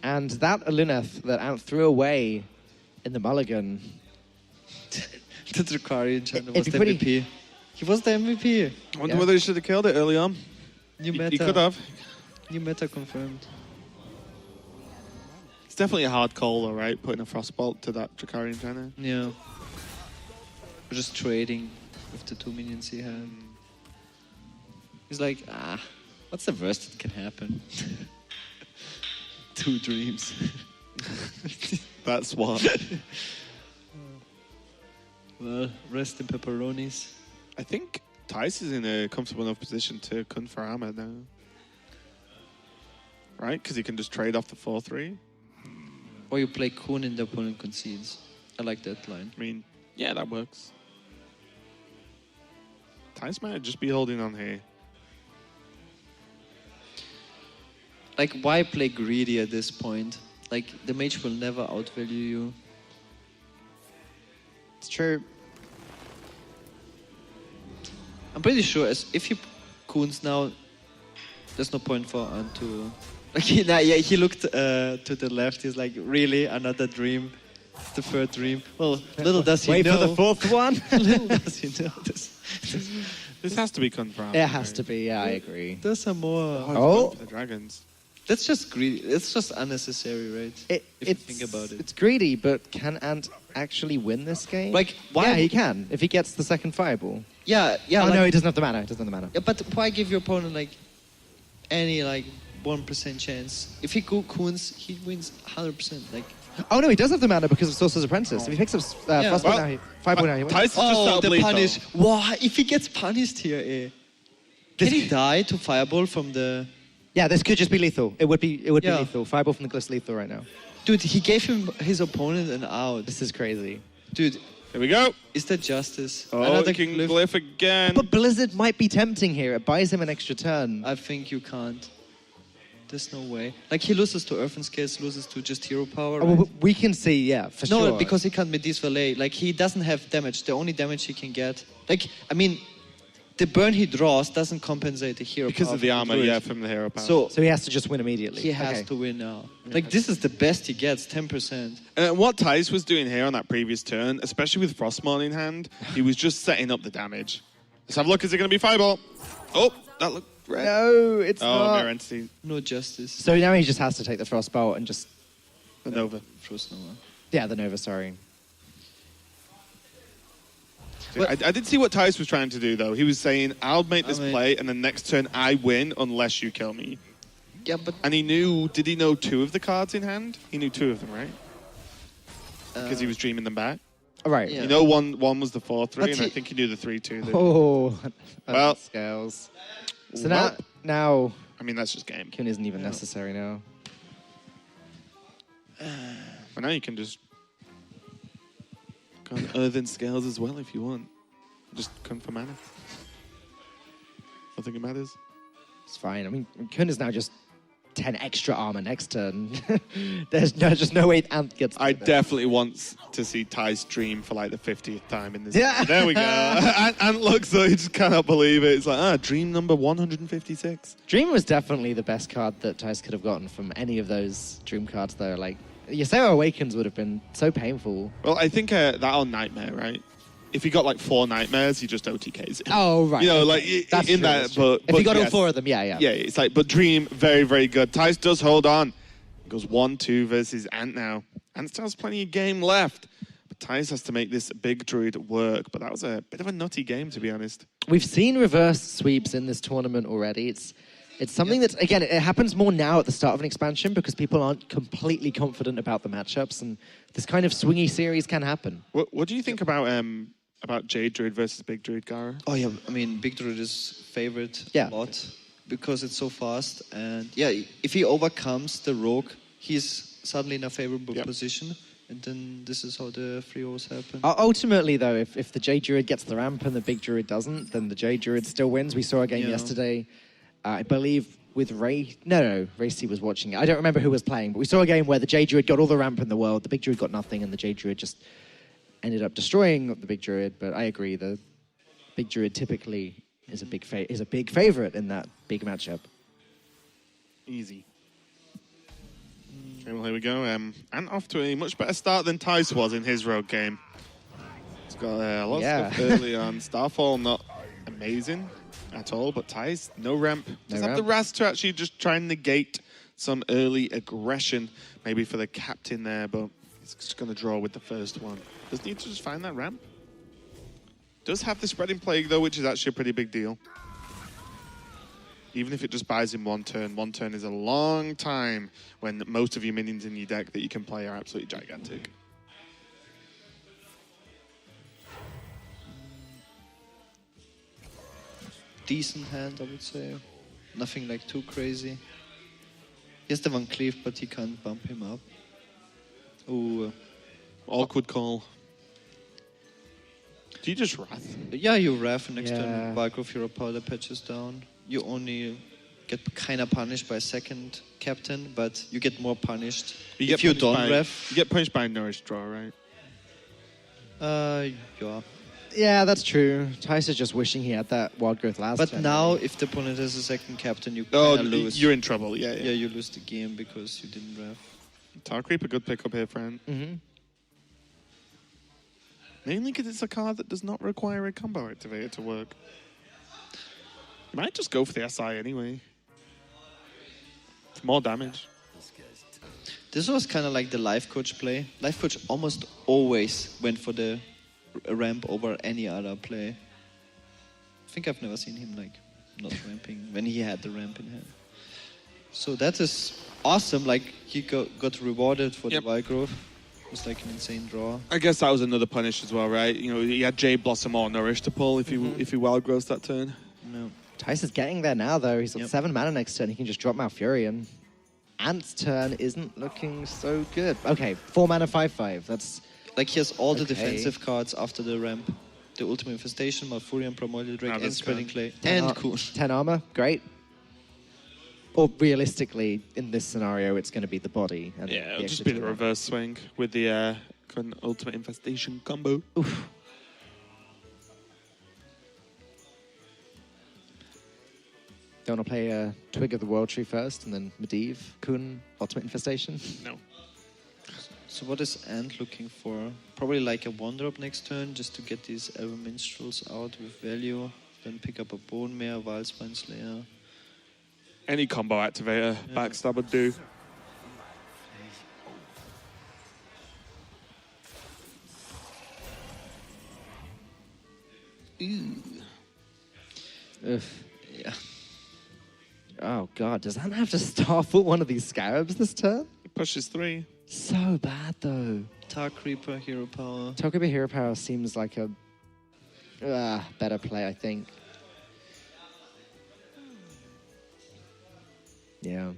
And that Luneth that Ant threw away in the mulligan. The Drakari enchanter was It'd the be pretty- MVP. He was the MVP. I wonder Yeah. whether he should have killed it early on. New He meta. could have. New meta confirmed. It's definitely a hard call though, right? Putting a Frostbolt to that Drakari Enchanter. Yeah. We're just trading with the 2 minions he had. He's like, what's the worst that can happen? 2 dreams. That's what. Well, rest in pepperonis. I think Thijs is in a comfortable enough position to kun for armor now. Right? Because he can just trade off the 4-3. Or you play Kuhn and the opponent concedes. I like that line. I mean, yeah, that works. Thijs might just be holding on here. like, why play greedy at this point? Like, the mage will never outvalue you. It's true. I'm pretty sure if he coons now, there's no point for Ant to... Like, he looked to the left. He's like, really? Another dream? The third dream? Well, little does he Wait know. for the fourth one. Little does he know this. This has to be confirmed. It has to be, yeah, I agree. There's some more. Oh. For the dragons. That's just greedy. It's just unnecessary, right? If you think about it. It's greedy, but can Ant actually win this game? Like, why? Yeah, he can, if he gets the second fireball. Yeah. Oh, like, no, he doesn't have the mana. He doesn't have the mana. Yeah, but why give your opponent like any like 1% chance? If he coons, he wins 100%. Like. Oh, no, he does have the mana because of Sorcerer's Apprentice. If he picks up Frostbite Well, now, Fireball now, he wins. Thijs is just out the lethal. punish. Wow, if he gets punished here, Can he die to fireball from the... Yeah, this could just be lethal. It would be Yeah. lethal. Fireball from the Glyph lethal right now. Dude, he gave his opponent an out. This is crazy. Dude, Here we go. is that justice? Oh, Another King glyph? Glyph again. But Blizzard might be tempting here. It buys him an extra turn. I think you can't. There's no way. Like, he loses to Earth and Scales, loses to just hero power, Oh, right? well, we can see, yeah, for No, sure. because he can't Medivh Valet. Like, he doesn't have damage. The only damage he can get... Like, I mean, the burn he draws doesn't compensate the hero Because power of the from armor, Druid. yeah, from the hero power. So, So he has to just win immediately. he has Okay. to win now. Like, this is the best he gets, 10%. What Thijs was doing here on that previous turn, especially with Frostmourne in hand, he was just setting up the damage. Let's have a look. Is it going to be Fireball? Oh, that looked red. No, it's Oh, not. Mirror Entity. No justice. So now he just has to take the Frostbolt and just... Nova. Frost Nova. Yeah, the Nova, sorry. I did see what Thijs was trying to do, though. He was saying, I'll make this I mean- play, and then next turn I win unless you kill me. Yeah, but... And he knew, did he know 2 of the cards in hand? He knew 2 of them, right? Because he was dreaming them back. All right. Yeah. You know, one was the 4-3, But and I he- think he knew the 3-2. that- Oh, Well. Scales. So Well. now I mean, that's just game. Kun isn't even necessary now. But now you can just go on Earthen Scales as well if you want. Just come for mana. I think it matters. It's fine. I mean, Kun is now just 10 extra armor next turn. There's just no way Ant gets I there. definitely want to see Thijs dream for like the 50th time in this. Yeah. There we go. Ant looks like he just cannot believe it. It's like, dream number 156. Dream was definitely the best card that Thijs could have gotten from any of those Dream cards, though. Like, Yaseo Awakens would have been so painful. Well, I think that on Nightmare, right? If he got like 4 Nightmares, he just OTKs it. Oh, right. You know, like That's in true, that, that's true. but If he got all yes. 4 of them, yeah. Yeah, it's like, but Dream, very, very good. Thijs does hold on. Goes 1-2 versus Ant now. Ant still has plenty of game left. But Thijs has to make this big druid work. But that was a bit of a nutty game, to be honest. We've seen reverse sweeps in this tournament already. It's something that, again, it happens more now at the start of an expansion because people aren't completely confident about the matchups. And this kind of swingy series can happen. What do you think about Jade Druid versus Big Druid, Gara? Oh, yeah. I mean, Big Druid is favorite Yeah. a lot because it's so fast. And, yeah, if he overcomes the Rogue, he's suddenly in a favorable Yep. position. And then this is how the 3-0s happen. Ultimately, though, if the Jade Druid gets the ramp and the Big Druid doesn't, then the Jade Druid still wins. We saw a game Yeah. yesterday, I believe, with Ray. No, Racy was watching it. I don't remember who was playing, but we saw a game where the Jade Druid got all the ramp in the world, the Big Druid got nothing, and the Jade Druid just ended up destroying the Big Druid. But I agree, the Big Druid typically is a big favorite in that big matchup. Easy. Okay, well, here we go. Ant off to a much better start than Thijs was in his rogue game. He's got a lot of stuff early on. Starfall, not amazing at all, but Thijs, no ramp. Does have the Raz to actually just try and negate some early aggression, maybe for the captain there, but he's just going to draw with the first one. Does need to just find that ramp. Does have the Spreading Plague, though, which is actually a pretty big deal. Even if it just buys him 1 turn. 1 turn is a long time when most of your minions in your deck that you can play are absolutely gigantic. Decent hand, I would say. Nothing like too crazy. He has the Van Cleave, but he can't bump him up. Ooh. Awkward call. Do you just Wrath? Yeah, you Wrath next Yeah. turn. Valkyrie Hero Powder patches down. You only get kind of punished by second captain, but you get more punished if you you don't ref. You get punished by a Nourish draw, right? Yeah. Yeah, that's true. Thijs is just wishing he had that wild growth last But turn. now, if the opponent has a second captain, you Oh, kind of lose. you're in trouble. Yeah, Yeah, you lose the game because you didn't ref. Tar Creep, a good pickup here, friend. Mm-hmm. Mainly because it's a card that does not require a combo activator to work. You might just go for the SI anyway. It's more damage. This was kind of like the life coach play. Life coach almost always went for the ramp over any other play. I think I've never seen him like not ramping when he had the ramp in hand. So that is awesome. Like he got rewarded for the wild growth. It was like an insane draw. I guess that was another punish as well, right? You know, he had Jade Blossom or Nourish to pull if he wild grows that turn. No. Thijs is getting there now, though. He's got 7 mana next turn. He can just drop Malfurion. And Ant's turn isn't looking so good. Okay, 4 mana, 5/5. That's like he has all the defensive cards after the ramp. The Ultimate Infestation, Malfurion, Primordial Drake, and Spreading Clay. And Cool. 10 armor, great. Or realistically, in this scenario, it's going to be the body. And Yeah, it'll just be the reverse swing with the Ultimate Infestation combo. Oof. Don't want to play Twig of the World Tree first, and then Medivh, Kun, Ultimate Infestation? No. So what is Ant looking for? Probably like a 1-drop next turn, just to get these Elven Minstrels out with value. Then pick up a Bone Mare, Wildspine Slayer. Any combo activator, backstab would do. Oof. Yeah. Oh, God. Does Ant have to Starfall one of these Scarabs this turn? Pushes 3. So bad, though. Tar Creeper, Hero Power. Tokubi Hero Power seems like a better play, I think. Yeah.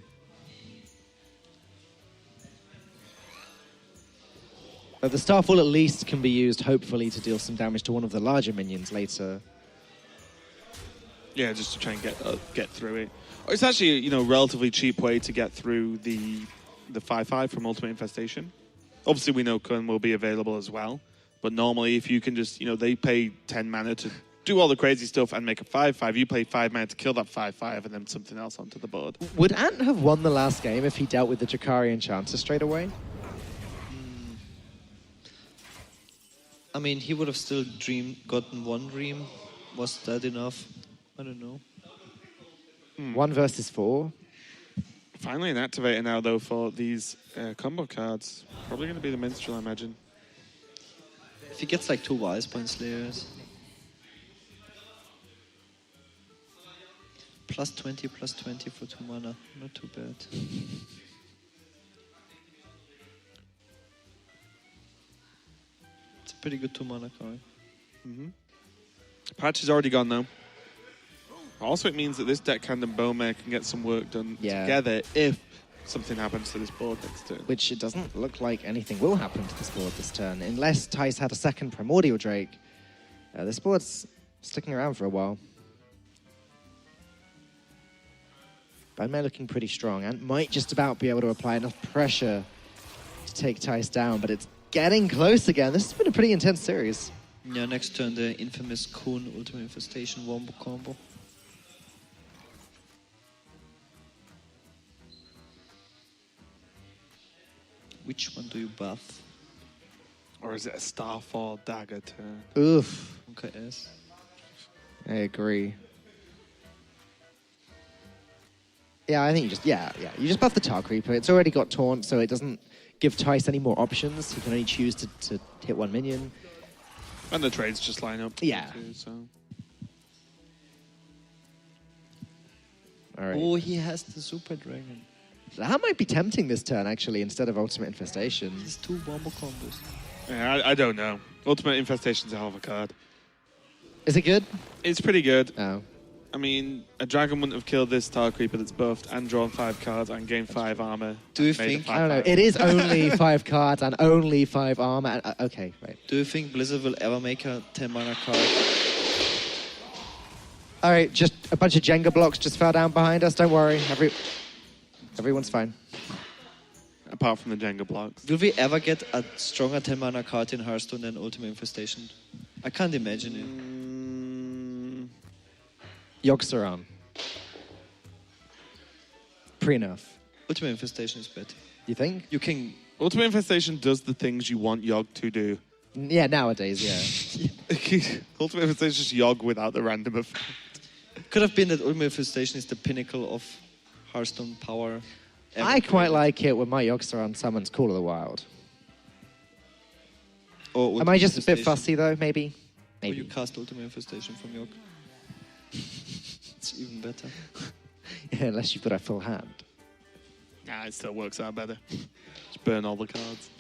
But the Starfall at least can be used, hopefully, to deal some damage to one of the larger minions later. Yeah, just to try and get through it. It's actually a relatively cheap way to get through the 5/5 from Ultimate Infestation. Obviously, we know Kun will be available as well, but normally if you can just they pay 10 mana to do all the crazy stuff and make a 5/5. You play 5 mana to kill that 5/5 and then something else onto the board. Would Ant have won the last game if he dealt with the Jakari Enchanter straight away? I mean, he would have still gotten 1 dream. Was that enough? I don't know. 1 versus 4. Finally an activator now, though, for these combo cards. Probably going to be the Minstrel, I imagine. If he gets like 2 Wildspine Slayers. +20, +20 for 2 mana. Not too bad. It's a pretty good 2 mana card. Patch is already gone, though. Also, it means that this deck hand and Bowmare can get some work done together if something happens to this board next turn. Which it doesn't look like anything will happen to this board this turn, unless Thijs had a second Primordial Drake. This board's sticking around for a while. Bowmare looking pretty strong, and might just about be able to apply enough pressure to take Thijs down, but it's getting close again. This has been a pretty intense series. Yeah, next turn the infamous Kun Ultimate Infestation Wombo combo. Which one do you buff? Or is it a Starfall Dagger turn? Oof. Okay, yes. I agree. Yeah, I think you just buff the Tar Creeper. It's already got Taunt, so it doesn't give Thijs any more options. He can only choose to hit 1 minion. And the trades just line up. Yeah. Too, so. All right. Oh, he has the Super Dragon. That might be tempting this turn, actually, instead of Ultimate Infestation. He's 2 Wombo combos. Yeah, I don't know. Ultimate Infestation's a hell of a card. Is it good? It's pretty good. Oh. I mean, a dragon wouldn't have killed this Tar Creeper that's buffed and drawn 5 cards and gained 5 armor. Do you Made think- I don't know. It is only 5 cards and only 5 armor. Okay, right. Do you think Blizzard will ever make a 10 mana card? All right, just a bunch of Jenga blocks just fell down behind us. Don't worry, everyone's fine. Apart from the Jenga blocks. Will we ever get a stronger 10 mana card in Hearthstone than Ultimate Infestation? I can't imagine it. Yogg-Saron. Pre-nerf. Ultimate Infestation is better. You think? You can... Ultimate Infestation does the things you want Yogg to do. Yeah, nowadays, yeah. Ultimate Infestation is just Yogg without the random effect. Could have been that Ultimate Infestation is the pinnacle of Hearthstone power. I quite like it when my Yogg-Saron summons Call of the Wild. Or Am I just a bit fussy, though, maybe? Or you cast Ultimate Infestation from Yogg. It's even better. Yeah, unless you've got a full hand. Nah, it still works out better. Just burn all the cards.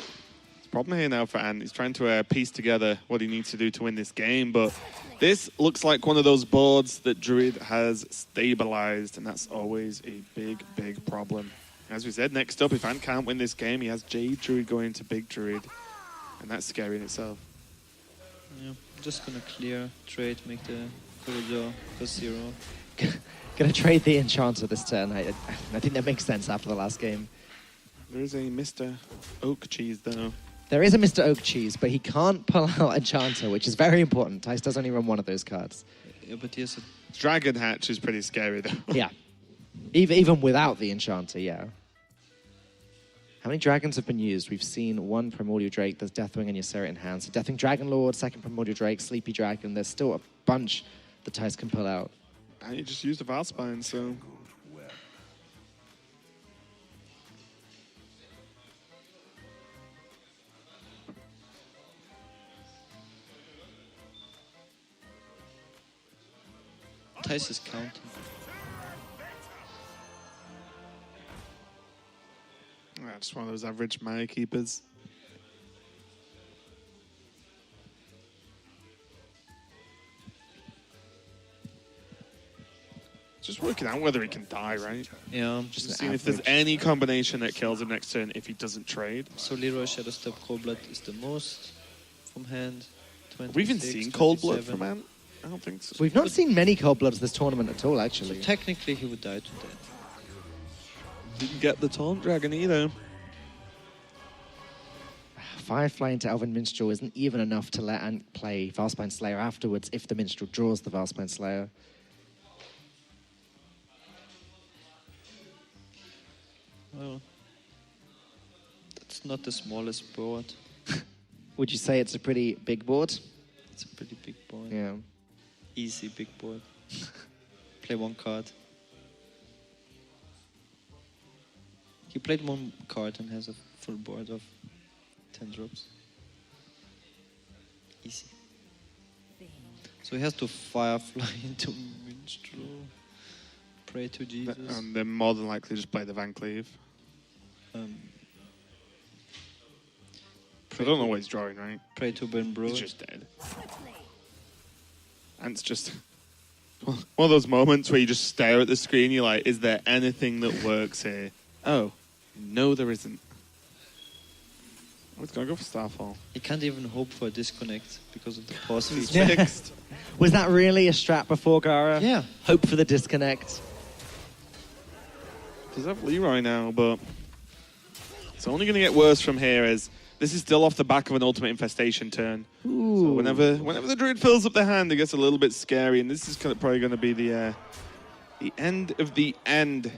The problem here now for Ant, he's trying to piece together what he needs to do to win this game, but this looks like one of those boards that Druid has stabilized, and that's always a big, big problem. As we said, next up, if Ant can't win this game, he has Jade Druid going into Big Druid, and that's scary in itself. Yeah, I'm just gonna clear, trade, make the corridor for 0. Gonna trade the Enchanter this turn. I think that makes sense after the last game. There is a Mr. Oak Cheese, though. There is a Mr. Oak Cheese, but he can't pull out Enchanter, which is very important. Thijs does only run one of those cards. Yeah, but he has a... Dragon Hatch is pretty scary, though. Yeah. Even without the Enchanter, yeah. How many dragons have been used? We've seen one Primordial Drake, there's Deathwing and Ysera in hand. So Deathwing Dragon Lord, second Primordial Drake, Sleepy Dragon. There's still a bunch that Thijs can pull out. And you just used a Valspine, so... Thijs is counting. Just one of those average Maya keepers. Just working out whether he can die, right? Yeah. Just seeing if there's any combination that kills him next turn if he doesn't trade. So Leroy Shadowstep Coldblood is the most from hand. Have we even seen Coldblood from Ant? I don't think so. We've not seen many Coldbloods this tournament at all, actually. So technically he would die today. Didn't get the Taunt Dragon either. Firefly into Elven Minstrel isn't even enough to let Ant play Valspine Slayer afterwards if the Minstrel draws the Valspine Slayer. Well, that's not the smallest board. Would you say it's a pretty big board? It's a pretty big board. Yeah. Easy big board. Play one card. He played one card and has a full board of 10 drops. Easy. So he has to Firefly into Minstrel. Pray to Jesus. And they're more than likely just play the Van Cleave. I don't know what he's drawing, right? Pray to Ben Bro. He's just dead. And it's just one of those moments where you just stare at the screen, you're like, is there anything that works here? Oh, no there isn't. Oh, it's going to go for Starfall. He can't even hope for a disconnect because of the pause It's feature. fixed. Was that really a strat before Gara? Yeah. Hope for the disconnect. Does have Leroy now, but it's only going to get worse from here as this is still off the back of an Ultimate Infestation turn. Ooh. So whenever the Druid fills up their hand, it gets a little bit scary, and this is probably going to be the end of the end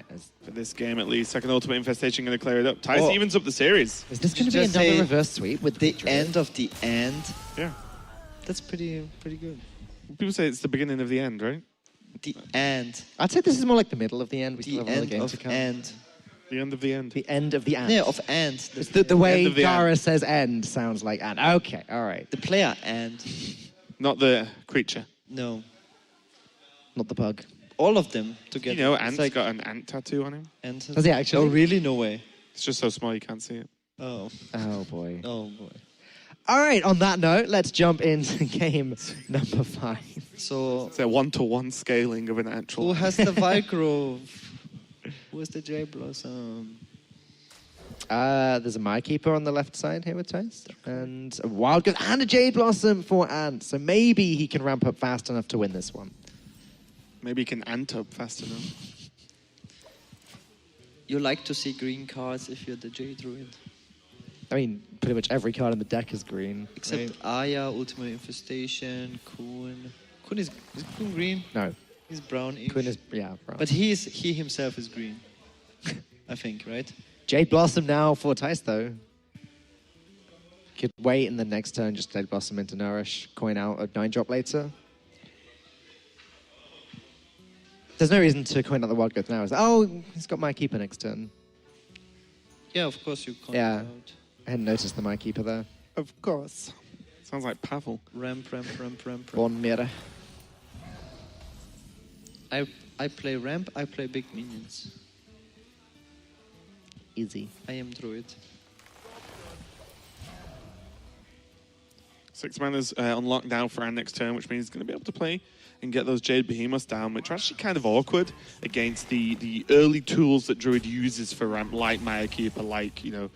for this game at least. Second Ultimate Infestation going to clear it up. Thijs evens up the series. Is this going to be Just another say reverse sweep with The Druid? end of the end. Yeah. That's pretty good. People say it's the beginning of the end, right? The end. I'd say this is more like the middle of the end. We The still have another end game of to come. end. The end of the end. The end of the end. Yeah, of end. It's the way End of the Gara end. says end sounds like end. Okay, all right. The player end. Not the creature. No. Not the bug. All of them together. You know, It's Ant's like got an ant tattoo on him. Ant. Does he actually? Oh, really? No way. It's just so small you can't see it. Oh. Oh, boy. Oh, boy. All right, on that note, let's jump into game number 5. So, It's a one-to-one scaling of an actual. who has the Vigrove? Who has the J Blossom? There's a My Keeper on the left side here with Thijs. And a Wild Gun and a Jade Blossom for Ant. So maybe he can ramp up fast enough to win this one. Maybe he can ant up fast enough. You like to see green cards if you're the Jade Druid. I mean, pretty much every card in the deck is green. Except right? Aya, Ultimate Infestation, Kuhn. Kuhn is Kuhn green? No. He's brown-ish. Quinn is, yeah, brown. But he himself is green. I think, right? Jade Blossom now for Thijs, though. Could wait and the next turn just Jade Blossom into Nourish, coin out a 9-drop later. There's no reason to coin out the Wild Growth now. It's like, oh, he's got my keeper next turn. Yeah, of course you can't. Yeah. Out. I hadn't noticed the my keeper there. Of course. Sounds like Pavel. Ramp. Born Mira. I play ramp, I play big minions. Easy. I am Druid. 6 mana's unlocked now for our next turn, which means he's going to be able to play and get those Jade Behemoths down, which are actually kind of awkward against the early tools that Druid uses for ramp, like Maya Keeper, like, you know,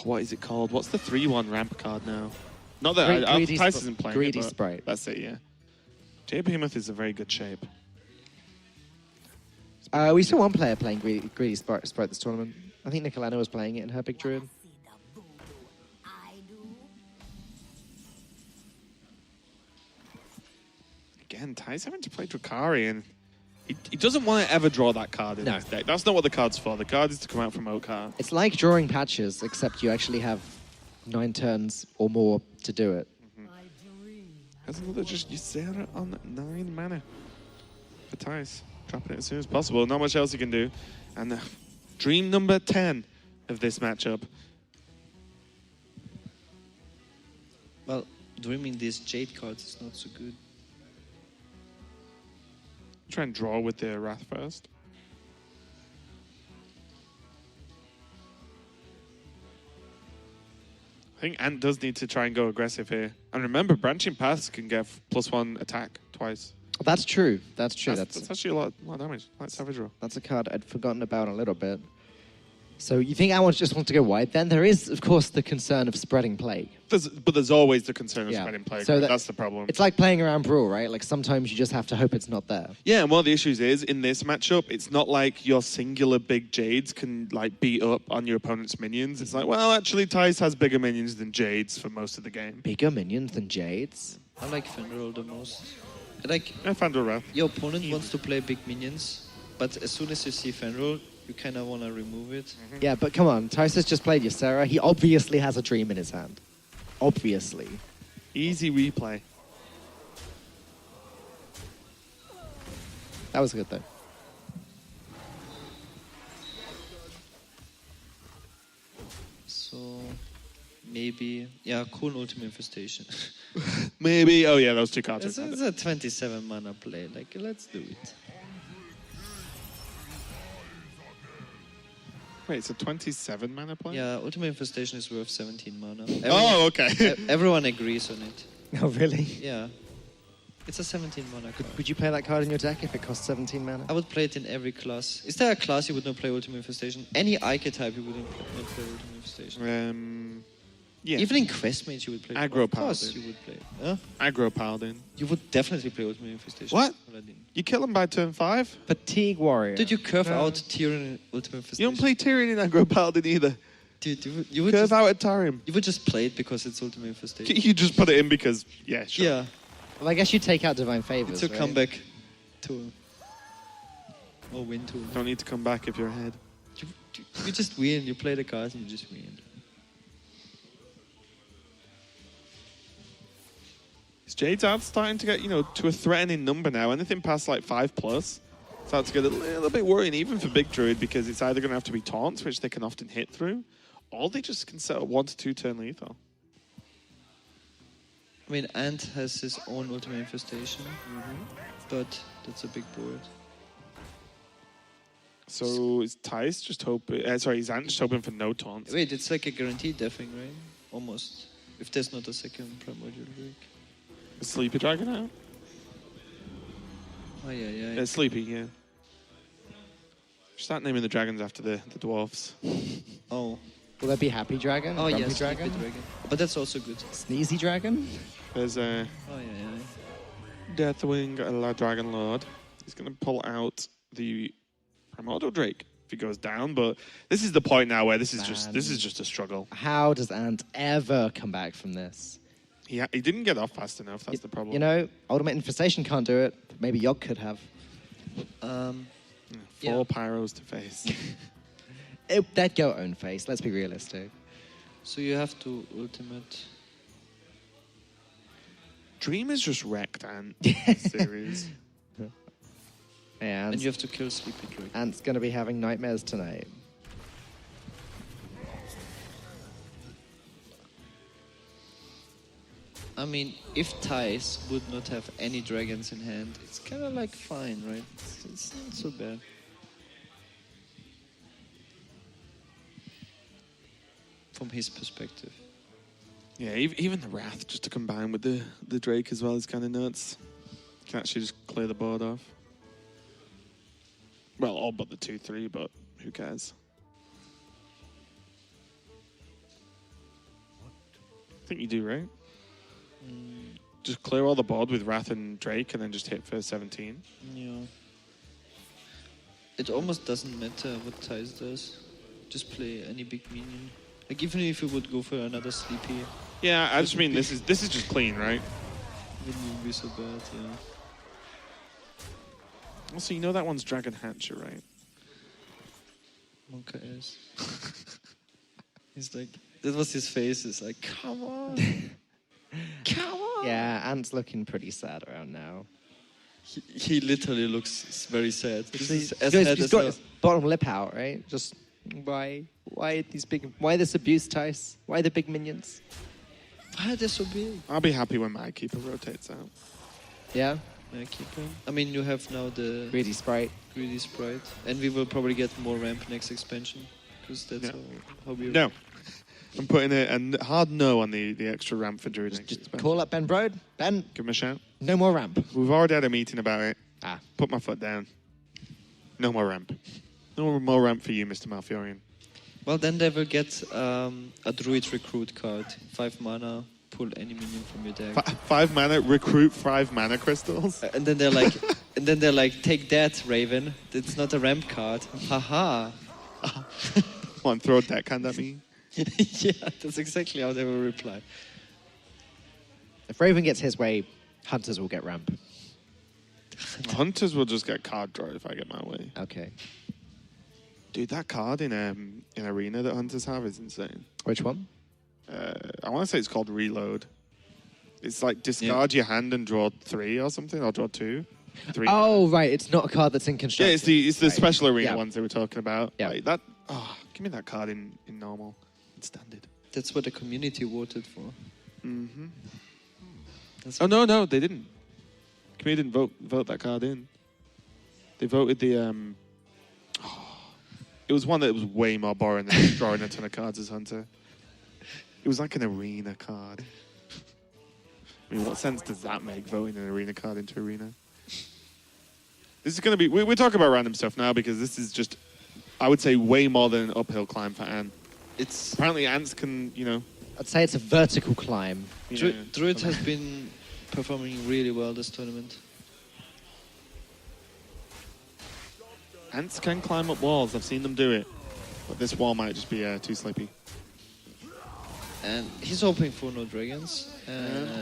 what is it called? What's the 3-1 ramp card now? Not that Thijs isn't playing Greedy it, but Sprite. that's it, yeah. Jade Behemoth is a very good shape. We saw one player playing Greedy Sprite this tournament. I think Nicolana was playing it in her big Druid. Again, Thijs having to play Drakari, and he doesn't want to ever draw that card in his deck. That's not what the card's for. The card is to come out from Oakheart. It's like drawing patches, except you actually have 9 turns or more to do it. Has another just Ysera on 9 mana for Thijs. Dropping it as soon as possible. Not much else he can do. And dream number 10 of this matchup. Well, dreaming these Jade cards is not so good. Try and draw with the Wrath first. I think Ant does need to try and go aggressive here. And remember, Branching Paths can get +1 attack twice. That's true. That's true. That's actually a lot of damage. Like Savage Roll. That's a card I'd forgotten about a little bit. So you think I just want to go wide? Then there is, of course, the concern of spreading Plague. But there's always the concern of Yeah. spreading Plague. So That's the problem. It's like playing around Brawl, right? Like sometimes you just have to hope it's not there. Yeah, and one of the issues is, in this matchup, it's not like your singular big Jades can like beat up on your opponent's minions. It's like, well, actually, Thijs has bigger minions than Jades for most of the game. Bigger minions than Jades? I like Fenrir the most. Like, I found a Wrath. your opponent wants to play big minions, but as soon as you see Fenrir, you kind of want to remove it. Yeah, but come on. Thijs has just played Ysera. He obviously has a dream in his hand. Obviously. Easy replay. That was good, though. So, maybe... Yeah, cool Ultimate Infestation. Maybe. Oh, yeah, those two cards. It's a 27 mana play. Like, let's do it. Wait, it's a 27 mana play? Yeah, Ultimate Infestation is worth 17 mana. Okay. Everyone agrees on it. Oh, really? Yeah. It's a 17 mana card. Would you play that card in your deck if it costs 17 mana? I would play it in every class. Is there a class you would not play Ultimate Infestation? Any archetype you wouldn't not play Ultimate Infestation? Yeah. Even in Quest Mage you would play. Aggro Of course Paladin. you would play. Huh? Aggro Paladin. You would definitely play Ultimate Infestation. What? Paladin. You kill him by turn 5? Fatigue Warrior. Did you curve out Tyrion in Ultimate Infestation? You don't play Tyrion in Aggro Paladin either. Dude, you would Curve just, out Atarium. you would just play it because it's Ultimate Infestation. You just put it in because, yeah, sure. Yeah. Well, I guess you take out Divine Favors, It's a right? comeback tool. Or win tool. Don't need to come back if you're ahead. You just win. You play the cards and you just win. Jade's out starting to get, to a threatening number now. Anything past like 5+ starts to get a little bit worrying, even for Big Druid, because it's either going to have to be taunts, which they can often hit through, or they just can set a 1 to 2 turn lethal. I mean, Ant has his own Ultimate Infestation, but that's a big board. So is Thijs just hoping? Is Ant just hoping for no taunts? Wait, it's like a guaranteed deafing, right? Almost. If there's not a second primordial break. Is Sleepy Dragon out? Oh, yeah. Sleepy, yeah. Start naming the dragons after the dwarfs. Oh. Will there be Happy Dragon? Oh, Grumpy yes, Dragon? Dragon. But that's also good. Sneezy Dragon? There's Oh, yeah. Deathwing Dragon Lord. He's going to pull out the Primordial Drake if he goes down, but this is the point now where this is just a struggle. How does Ant ever come back from this? He didn't get off fast enough. That's the problem. You know, Ultimate Infestation can't do it. But maybe Yogg could have. Four pyros to face. They'd go own face. Let's be realistic. So you have to ultimate. Dream is just wrecked, Ant. Series. Yeah, And you have to kill Sleepy Drake. Ant's going to be having nightmares tonight. I mean, if Thijs would not have any dragons in hand, it's kind of like fine, right? It's not so bad. From his perspective. Yeah, even the Wrath just to combine with the Drake as well is kind of nuts. You can actually just clear the board off. Well, all but the 2-3, but who cares? I think you do, right? Just clear all the board with Wrath and Drake and then just hit for 17. Yeah. It almost doesn't matter what Thijs does. Just play any big minion. Like even if you would go for another Sleepy, Yeah, I just mean this is just clean, right? it wouldn't be so bad, yeah. Also, you know that one's Dragon Hatcher, right? Monka is. He's like, that was his face. It's like, come on. Come on. Yeah, Ant's looking pretty sad around now. He literally looks very sad. He's got his bottom lip out, right? Just why this abuse, Thijs? Why the big minions? Why are they so big? I'll be happy when my Keeper rotates out. Yeah, Yeah, keep him. I mean, you have now the greedy sprite. greedy sprite, and we will probably get more ramp next expansion because that's Yeah. how we. No. I'm putting a hard no on the extra ramp for Druid. Just call up Ben Brode. Ben, Give him a shout. no more ramp. We've already had a meeting about it. Ah. Put my foot down. No more ramp. No more ramp for you, Mr. Malfurion. Well, then they will get a druid recruit card, 5 mana. Pull any minion from your deck. 5 mana, recruit 5 mana crystals. And then they're like, take that, Raven. It's not a ramp card. Haha. Come on, throw a deckhand at me. Yeah, that's exactly how they will reply. If Raven gets his way, Hunters will get ramp. Hunters will just get card draw if I get my way. Okay. Dude, that card in Arena that Hunters have is insane. Which one? I want to say it's called Reload. It's like discard your hand and draw 3 or something, or draw 2. 3. Oh, right. It's not a card that's in construction. Yeah, it's the Right. special arena Yeah. ones they were talking about. Yeah. Like that. Oh, give me that card in normal, in standard. That's what the community voted for. Mm-hmm. That's Oh no, they didn't. Community didn't vote that card in. They voted the it was one that was way more boring than just drawing a ton of cards as Hunter. It was like an arena card. I mean, what sense does that make, voting an arena card into arena? This is going to be... We're talking about random stuff now because this is just, I would say, way more than an uphill climb for Ant. It's Apparently, Ants can, I'd say it's a vertical climb. Yeah. Druid has been performing really well this tournament. Ants can climb up walls. I've seen them do it. But this wall might just be too sleepy. And he's hoping for no dragons.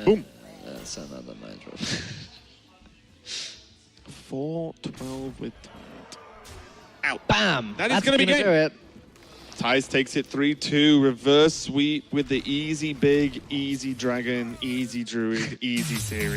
Boom. That's another mind drop. 4-12 with Tide. Out. Bam! That is That's gonna be game. do it. Thijs takes it 3-2. Reverse sweep with the easy big, easy dragon, easy druid, easy series.